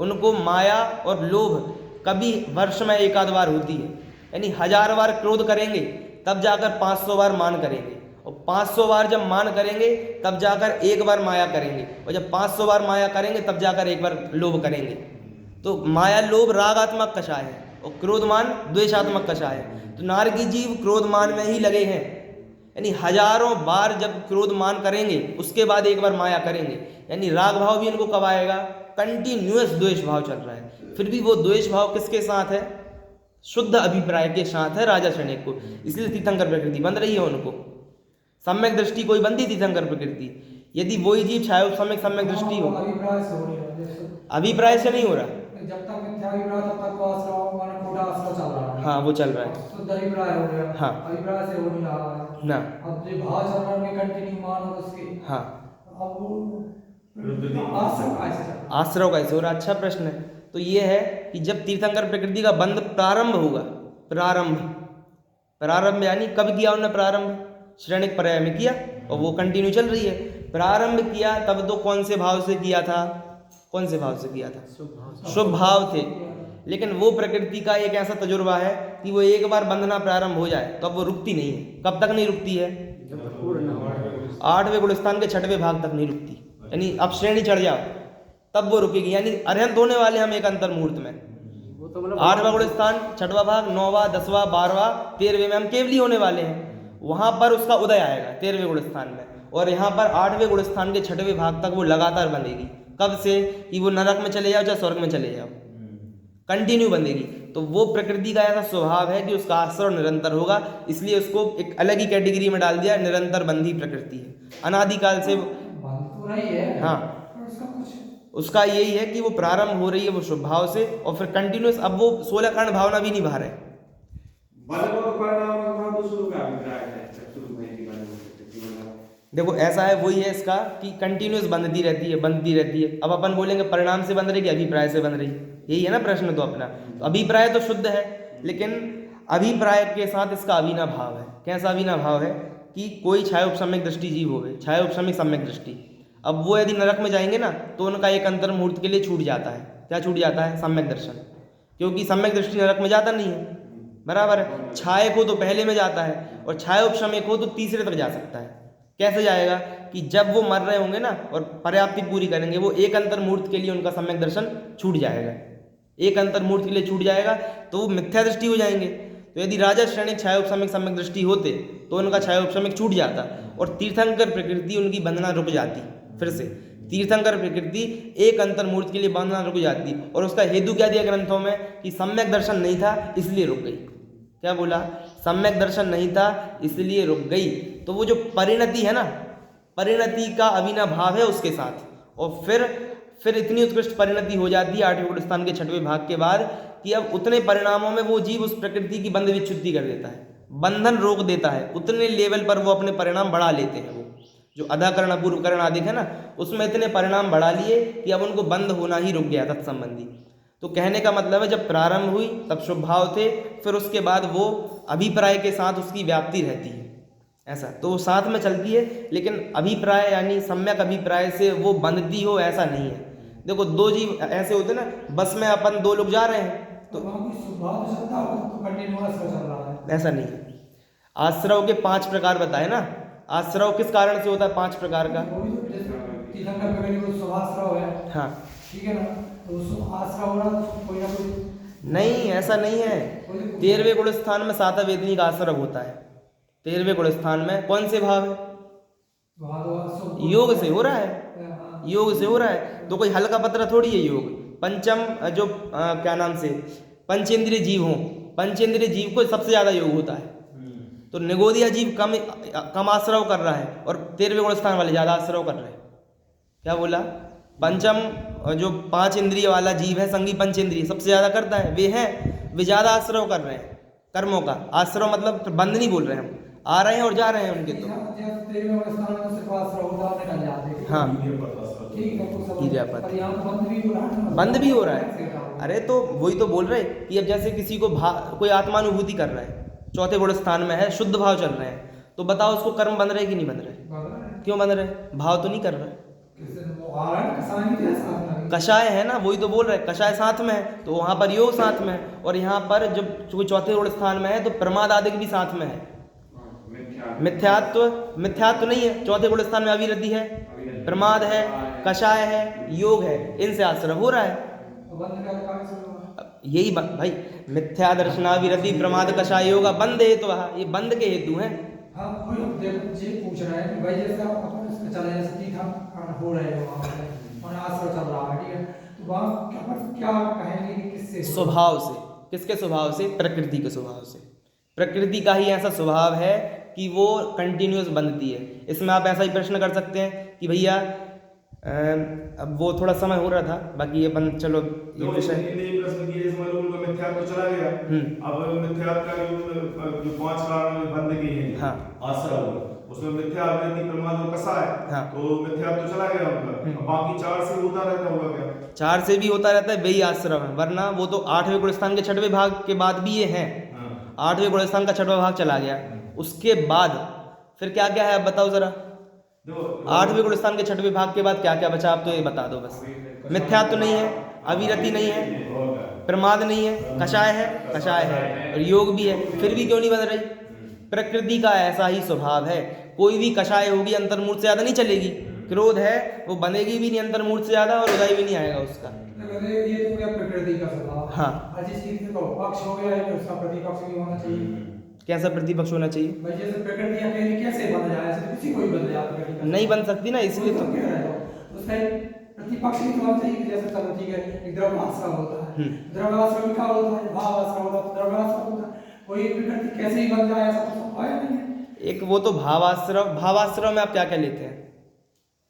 उनको माया और लोभ कभी वर्ष में एक आध बार होती है, यानी 1000 बार क्रोध करेंगे तब जाकर 500 बार मान करेंगे, और 500 बार जब मान करेंगे तब जाकर एक बार माया करेंगे, और जब 500 बार माया करेंगे तब जाकर एक बार लोभ करेंगे। तो माया लोभ रागात्मक कषाय है और क्रोधमान द्वेषात्मक कषाय है। तो नारकी जीव क्रोधमान में ही लगे हैं, यानी 1000 बार जब क्रोधमान करेंगे उसके बाद एक बार माया करेंगे, यानी राग भाव भी इनको कब आएगा, कंटिन्यूअस द्वेष भाव चल रहा है। फिर भी वो द्वेष भाव किसके साथ है, शुद्ध अभिप्राय के साथ है राजा श्रेणिक को, इसलिए तीर्थंकर प्रकृति बंध रही है उनको। सम्यक दृष्टि कोई बंदी तीर्थंकर प्रकृति, यदि वही जीव चाहे सम्यक दृष्टि हो, अभिप्राय से नहीं हो रहा, जब तक मिथ्या अभिप्राय तब तक वो आश्रव माने खोटा आश्रव चल रहा है। हाँ वो चल रहा है, शुद्ध अभिप्राय हो गया, हाँ अभिप्राय से हो नहीं रहा है ना, अब जो भाव चल रहा है कंटिन्यू मान और उसके, हाँ अब वो आश्रव कैसे हो रहा, अच्छा प्रश्न है। तो ये है कि जब तीर्थंकर प्रकृति का बंध प्रारंभ होगा, प्रारंभ यानी कब किया उन्होंने प्रारंभ, श्रेणिक पर्याय में किया और वो कंटिन्यू चल रही है। प्रारंभ किया तब तो कौन से भाव से किया था, कौन से भाव से किया था, शुभ भाव थे। लेकिन वो प्रकृति का एक ऐसा तजुर्बा है कि वो एक बार बंधना प्रारंभ हो जाए तो अब वो रुकती नहीं है। कब तक नहीं रुकती है, 8वें गुणस्थान के 6वें भाग तक नहीं रुकती, यानी अब श्रेणी चढ़ जाओ तब वो रुकेगी, यानी अरहंत होने वाले हम एक अंतर मुहूर्त में। 8वां गुणस्थान 6वां भाग 9वां 10वां 12वां 13वें में हम केवली होने वाले हैं, वहां पर उसका उदय आएगा 13वें गुणस्थान में, और यहाँ पर 8वें गुणस्थान के 6वें भाग तक वो लगातार बंधेगी। कब से, कि वो नरक में चले जाओ चाहे स्वर्ग में चले जाओ, कंटिन्यू बंधेगी। तो वो प्रकृति का ऐसा स्वभाव है कि उसका आश्रव निरंतर होगा, इसलिए उसको एक अलग ही कैटेगरी में डाल दिया, निरंतर बंधी प्रकृति है, अनादिकाल से। बंद तो रही है, हाँ, पर उसका कुछ उसका यही है कि वो प्रारंभ हो रही है वो शुभ भाव से, और फिर कंटिन्यूस अब वो 16 कारण भावना भी नहीं बाहर है। देखो ऐसा है, वही है इसका कि कंटिन्यूस बंधती रहती है, बंधती रहती है। अब अपन बोलेंगे परिणाम से बंध रही कि अभिप्राय से बंध रही, यही है ना प्रश्न तो अपना। तो अभिप्राय तो शुद्ध है, लेकिन अभिप्राय के साथ इसका अभिनव भाव है। कैसा अभिनव भाव है कि कोई छायोपशमिक दृष्टि जीव होवे, छायोपशमिक सम्यक दृष्टि, अब वो यदि नरक में जाएंगे ना तो उनका एक अंतर मुहूर्त के लिए छूट जाता है। क्या छूट जाता है? सम्यक दर्शन, क्योंकि सम्यक दृष्टि नरक में जाता नहीं है, बराबर है। छायक हो तो पहले में जाता है, और छायोपशमिक हो तो तीसरे तक जा सकता है। कैसे जाएगा? कि जब वो मर रहे होंगे ना और पर्याप्ति पूरी करेंगे, वो एक अंतर मुहूर्त के लिए उनका सम्यक दर्शन छूट जाएगा, एक अंतर मुहूर्त के लिए छूट जाएगा, तो वो मिथ्या दृष्टि हो जाएंगे। तो यदि राजा श्रेणिक छायोपशमिक सम्यक दृष्टि होते तो उनका छायोपशमिक छूट जाता, और तीर्थंकर प्रकृति उनकी बंधना रुक जाती। फिर से तीर्थंकर प्रकृति एक अंतर मुहूर्त के लिए बंधना रुक जाती, और उसका हेतु क्या दिया ग्रंथों में कि सम्यक दर्शन नहीं था इसलिए रुक गई। क्या बोला? सम्यक दर्शन नहीं था इसलिए रुक गई। तो वो जो परिणति है ना, परिणति का अभिनव भाव है उसके साथ, और फिर इतनी उत्कृष्ट परिणति हो जाती है 8वें गुण स्थान के 6वें भाग के बाद कि अब उतने परिणामों में वो जीव उस प्रकृति की बंध विच्छुद्धि कर देता है, बंधन रोक देता है, उतने लेवल पर वो अपने परिणाम बढ़ा लेते हैं। वो जो अधाकरण अपूर्वकरण आदि है ना, उसमें इतने परिणाम बढ़ा लिए कि अब उनको बंद होना ही रुक गया तत्संबंधी। तो कहने का मतलब है जब प्रारंभ हुई तब शुभ भाव थे, फिर उसके बाद वो अभिप्राय के साथ उसकी व्याप्ति रहती है, ऐसा तो वो साथ में चलती है। लेकिन अभिप्राय यानी सम्यक अभिप्राय से वो बंधती हो ऐसा नहीं है। देखो दो जीव ऐसे होते ना, बस में अपन दो लोग जा रहे हैं तो वहाँ कोई स्वभाव तो चलता होगा, तो कंटिन्यूअस चल रहा है, ऐसा नहीं है। आश्रव के 5 प्रकार बताए ना, आश्रव किस कारण से होता है? 5 प्रकार का। वो भी तो जैसे तीर्थंकर प्रकृति को स्वभाव है, हाँ, ठीक है ना, तो उसको आश्रय हो रहा तो कोई ना कोई नहीं ऐसा नहीं है। 13वें गुण स्थान में सातव वेदनी का आश्रव होता है। 13वें गुण स्थान में कौन से भाव है? वहाँ तो आश्रय योग से हो रहा है, हाँ, योग से हो रहा है, तो कोई हल्का पतला थोड़ी है योग। पंचम जो क्या नाम से पंचेंद्रिय जीव हों, पंचेंद्रिय जीव को सबसे ज़्यादा योग होता है। तो निगोदिया जीव कम आश्रव कर रहा है, और 13वें गुण स्थान वाले ज़्यादा आश्रव कर रहे हैं। क्या बोला? पंचम जो 5 इंद्रिय वाला जीव है, संगी पंचेंद्रिय सबसे ज़्यादा करता है, वे ज़्यादा आश्रव कर रहे हैं कर्मों का। आश्रव मतलब बंद नहीं बोल रहे हैं हम, आ रहे हैं और जा रहे हैं उनके। तो हाँ, बंद भी हो रहा है। अरे तो वही तो बोल रहे कि अब जैसे किसी को कोई आत्मानुभूति कर रहा है, 4थे गुण स्थान में है, शुद्ध भाव चल रहे हैं, तो बताओ उसको कर्म बंध रहे कि नहीं बंध रहे? क्यों बंध रहे? भाव तो नहीं कर रहा। कषाय है ना, वही तो बोल रहे, कषाय साथ में है तो वहाँ पर योग साथ में है, और यहाँ पर जब कोई 4थे गुण स्थान में है तो प्रमाद आदि भी साथ में है। मिथ्यात्व नहीं है, 4थे गुण स्थान में अविरति है, प्रमाद है, कषाय है, योग है, इनसे आश्रव हो रहा है। यही भाई मिथ्या दर्शनाविरति प्रमाद कषाय योगा बंद हेतु, ये बंद के हेतु हैं। हाँ, पूछ रहा है कि भाई जैसे अपन इसमें चले जैसे तीर्थंकर हो रहे हो वहाँ पे और आश्रय चल रहा है, ठीक है, तो वहाँ क्या कहेंगे कि किससे? स्वभाव से। किसके स्वभाव से? प्रकृति के स्वभाव से। प्रकृति का ही ऐसा स्वभाव है कि वो कंटिन्यूस बनती है। इसमें आप ऐसा ही प्रश्न कर सकते हैं कि भैया अब वो थोड़ा समय हो रहा था, बाकी अपन चलो ये विषय प्रश्न किए इसमें उनका मिथ्यात्व चला गया। अब मिथ्यात्व का जो 5 कारण बंद की है, हाँ, आश्रव, उसमें मिथ्या अविरति प्रमाद और कषाय, हाँ, तो मिथ्यात्व चला गया उनका। बाकी 4 से होता रहता होगा क्या? 4 से भी होता रहता है, वही आश्रम है, वरना वो तो 8वें गुण स्थान के 6वें भाग के बाद भी ये हैं। 8वें गुण स्थान का 6वां भाग चला गया, उसके बाद फिर क्या क्या है अब बताओ जरा। 8वें गुण स्थान के 6वें भाग के बाद क्या क्या बचा आप तो ये बता दो बस। मिथ्यात्व नहीं है, अविरति नहीं है, प्रमाद नहीं है, कषाय है और योग भी है, फिर भी क्यों नहीं बन रही? प्रकृति का ऐसा ही स्वभाव है। कोई भी कषाय होगी अंतर्मूर्त से ज़्यादा नहीं चलेगी, क्रोध है वो बनेगी भी नहीं अंतर्मूर्त से ज़्यादा, और उदय भी नहीं आएगा उसका। ये तो क्या प्रकृति का स्वभाव। हाँ, जिस चीज का पक्ष हो गया है उसका प्रतिपक्ष भी होना चाहिए। कैसा प्रतिपक्ष होना चाहिए? भाई जैसे प्रकृति अकेली कैसे बन जाए, ऐसे किसी कोई बन जाए प्रकृति नहीं बन सकती ना, इसलिए तो उसका प्रतिपक्ष की तरफ चाहिए कि जैसे चलो ठीक है एक द्रव्याश्रय होता है, द्रव्याश्रय में क्या होता है, भावाश्रय होता है, द्रव्याश्रय होता है, कोई प्रकृति कैसे ही बन जाए ऐसा तो संभव है नहीं है। एक वो तो भावाश्रय में आप क्या क्या लेते हैं,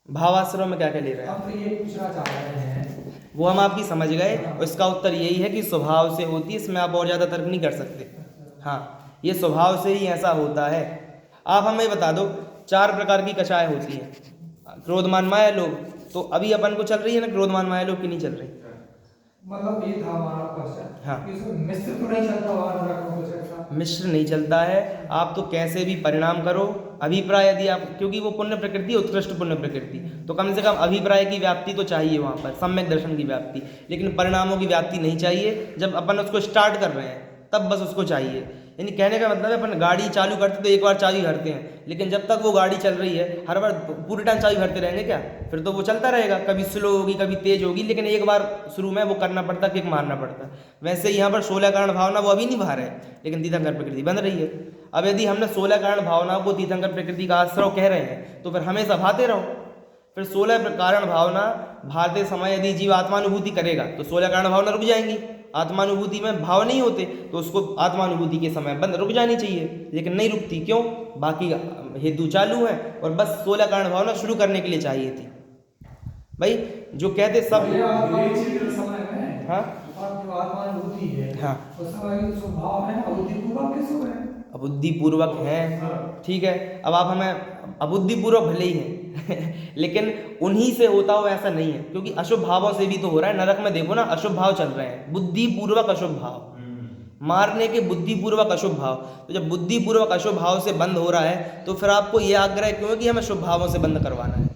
भावाश्रय में क्या क्या ले रहे हैं? हम तो ये पूछना चाह रहे हैं, वो हम आपकी समझ गए, उसका उत्तर यही है कि स्वभाव से होती है, इसमें आप और ज़्यादा तर्क नहीं कर सकते। हाँ, ये स्वभाव से ही ऐसा होता है। आप हमें बता दो 4 प्रकार की कषाय होती हैं, क्रोधमान माया लोभ, तो अभी अपन को चल रही है ना क्रोधमान माया लोभ की नहीं चल रही? मतलब ये था हमारा क्वेश्चन। हाँ। कि इसमें मिश्र तो नहीं चलता हमारा, मिश्र नहीं चलता है। आप तो कैसे भी परिणाम करो, अभिप्राय यदि आप, क्योंकि वो पुण्य प्रकृति, उत्कृष्ट पुण्य प्रकृति, तो कम से कम अभिप्राय की व्याप्ति तो चाहिए वहाँ पर, सम्यक दर्शन की व्याप्ति, लेकिन परिणामों की व्याप्ति नहीं चाहिए। जब अपन उसको स्टार्ट कर रहे हैं तब बस उसको चाहिए। यानी कहने का मतलब है अपन गाड़ी चालू करते तो एक बार चाबी भरते हैं, लेकिन जब तक वो गाड़ी चल रही है हर बार पूरे टाइम चाबी भरते रहेंगे क्या? फिर तो वो चलता रहेगा, कभी स्लो होगी कभी तेज होगी, लेकिन एक बार शुरू में वो करना पड़ता, किक मारना पड़ता। वैसे यहाँ पर 16 कारण भावना वो अभी नहीं बाहर है, लेकिन तीर्थंकर प्रकृति बन रही है। अब यदि हमने 16 कारण भावनाओं को तीर्थंकर प्रकृति का आश्रय कह रहे हैं तो फिर हमेशा भाते रहो। फिर 16 कारण भावना भाते समय यदि जीव आत्मानुभूति करेगा तो 16 कारण भावना रुक जाएंगी। आत्मानुभूति में भाव नहीं होते तो उसको आत्मानुभूति के समय बंद रुक जानी चाहिए, लेकिन नहीं रुकती। क्यों? बाकी हेतु चालू है और बस 16 कारण भावना शुरू करने के लिए चाहिए थी। भाई जो कहते सब समय में हाँ जो आत्मानुभूति है, हाँ, उस समय जो स्वभाव है अबुद्धिपूर्वक कैसे हुए हैं? अबुद्धिपूर्वक है, ठीक है। अब आप हमें अबुद्धिपूर्वक भले ही हैं लेकिन उन्हीं से होता हो ऐसा नहीं है, क्योंकि अशुभ भावों से भी तो हो रहा है। नरक में देखो ना, अशुभ भाव चल रहे हैं, बुद्धिपूर्वक अशुभ भाव, मारने के बुद्धिपूर्वक अशुभ भाव। तो जब बुद्धिपूर्वक अशुभ भाव से बंद हो रहा है तो फिर आपको यह आग्रह क्यों है कि हमें शुभ भावों से बंद करवाना है?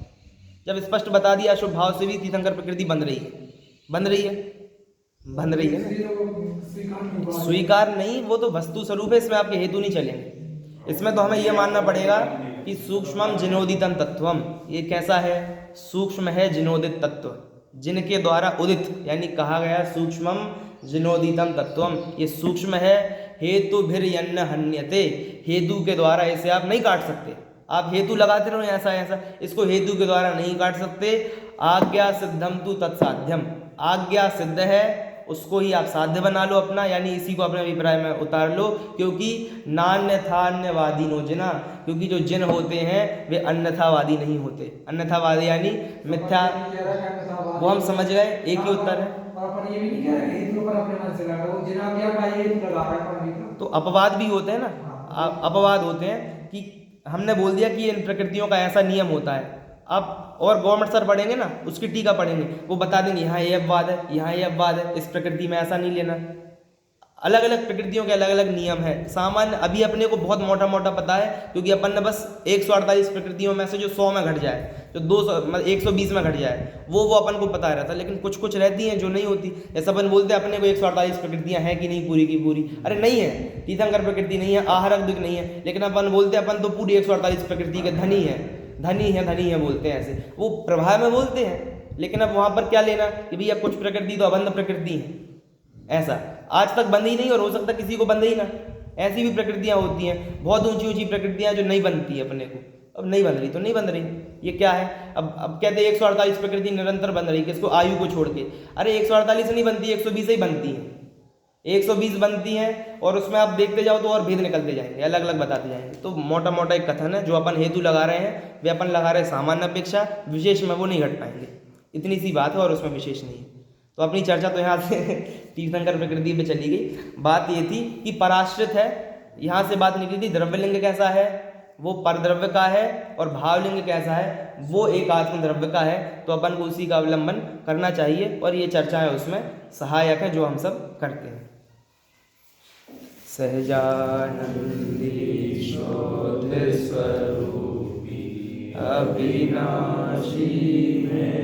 जब स्पष्ट बता दिया अशुभ भाव से भी तीर्थंकर प्रकृति बन रही है, बन रही है, बन रही है ना। स्वीकार नहीं, वो तो वस्तु स्वरूप है, इसमें आपके हेतु नहीं चलेंगे। इसमें तो हमें यह मानना पड़ेगा कि सूक्ष्मम जिनोदितम तत्वम, ये कैसा है? सूक्ष्म है जिनोदित तत्व, जिनके द्वारा उदित, यानी कहा गया सूक्ष्मम जिनोदितम तत्वम, ये सूक्ष्म है। हेतु भिर यन्न हन्यते, हेतु के द्वारा इसे आप नहीं काट सकते। आप हेतु लगाते रहो ऐसा ऐसा, इसको हेतु के द्वारा नहीं काट सकते। आज्ञा सिद्धम तु तत्साध्यम, आज्ञा सिद्ध है उसको ही आप साध्य बना लो अपना, यानी इसी को अपने अभिप्राय में उतार लो। क्योंकि नान्यथान्यवादी नो जिना, क्योंकि जो जिन होते हैं वे अन्यथावादी नहीं होते। अन्यथावादी यानी मिथ्या, वो हम समझ गए, एक ही उत्तर है। तो अपवाद भी होते हैं ना, अपवाद होते हैं कि हमने बोल दिया कि इन प्रकृतियों का ऐसा नियम होता है। आप और गवर्नमेंट सर पढ़ेंगे ना, उसकी टीका पढ़ेंगे, वो बता देंगे यहाँ ये अपवाद है, यहाँ ये अपवाद है, इस प्रकृति में ऐसा नहीं लेना। अलग अलग प्रकृतियों के अलग अलग नियम है। सामान्य अभी अपने को बहुत मोटा मोटा पता है, क्योंकि अपन ने बस 148 प्रकृतियों में से जो 100 में घट जाए, जो 200 मतलब 120 में घट जाए, वो अपन को पता रहता है। लेकिन कुछ कुछ रहती हैं जो नहीं होती। जैसे अपन बोलते हैं अपने को 148 प्रकृतियां हैं कि नहीं पूरी की पूरी, अरे नहीं है, तीर्थंकर प्रकृति नहीं है, आहारक दिक नहीं है, लेकिन अपन बोलते हैं अपन तो पूरी 148 प्रकृति के धनी है, धनी है, धनी है बोलते हैं। ऐसे वो प्रभाव में बोलते हैं, लेकिन अब वहाँ पर क्या लेना कि भैया कुछ प्रकृति तो अबंध प्रकृति है, ऐसा आज तक बंद ही नहीं और हो सकता किसी को बंद ही ना। ऐसी भी प्रकृतियां होती हैं, बहुत ऊंची ऊंची प्रकृतियां जो नहीं बनती है अपने को। अब नहीं बन रही तो नहीं बन रही, ये क्या है? अब कहते हैं 148 प्रकृति निरंतर बन रही, किसको? आयु को छोड़ के। अरे 148 नहीं बनती, 120 ही बनती है, 120 बनती हैं, और उसमें आप देखते जाओ तो और भेद निकलते जाएंगे, अलग अलग बताते जाएंगे। तो मोटा मोटा एक कथन है, जो अपन हेतु लगा रहे हैं वे अपन लगा रहे हैं सामान्य अपेक्षा, विशेष में वो नहीं घट पाएंगे। इतनी सी बात है और उसमें विशेष नहीं है। तो अपनी चर्चा तो यहाँ से तीर्थंकर प्रकृति पे चली गई। बात ये थी कि पराश्रित है, यहाँ से बात निकली थी द्रव्यलिंग कैसा है, वो परद्रव्य का है, और भावलिंग कैसा है, वो एक आत्मद्रव्य का है। तो अपन को उसी का अवलंबन करना चाहिए, और ये चर्चाएं उसमें सहायक है जो हम सब करते हैं। सहजानंदी शोध स्वरूपी अविनाशी में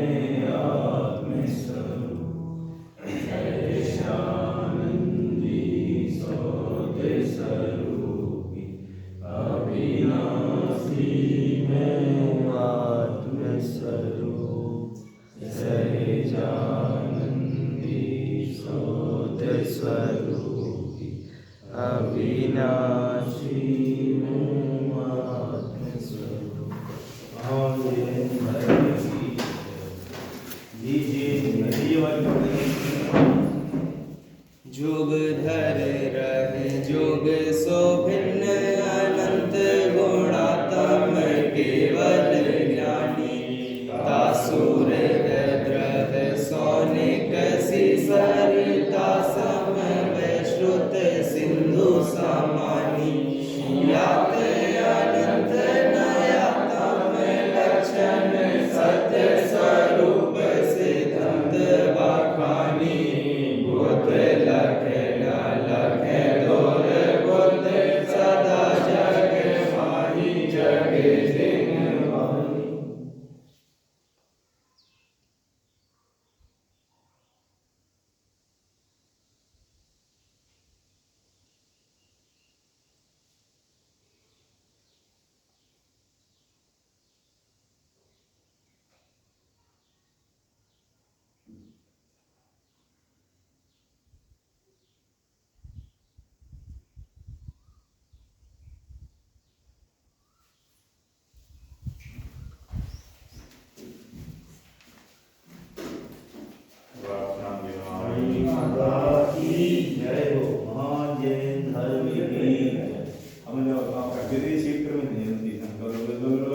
विदेश क्षेत्र में नहीं होती है, और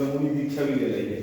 उन्होंने दीक्षा भी ले रही है।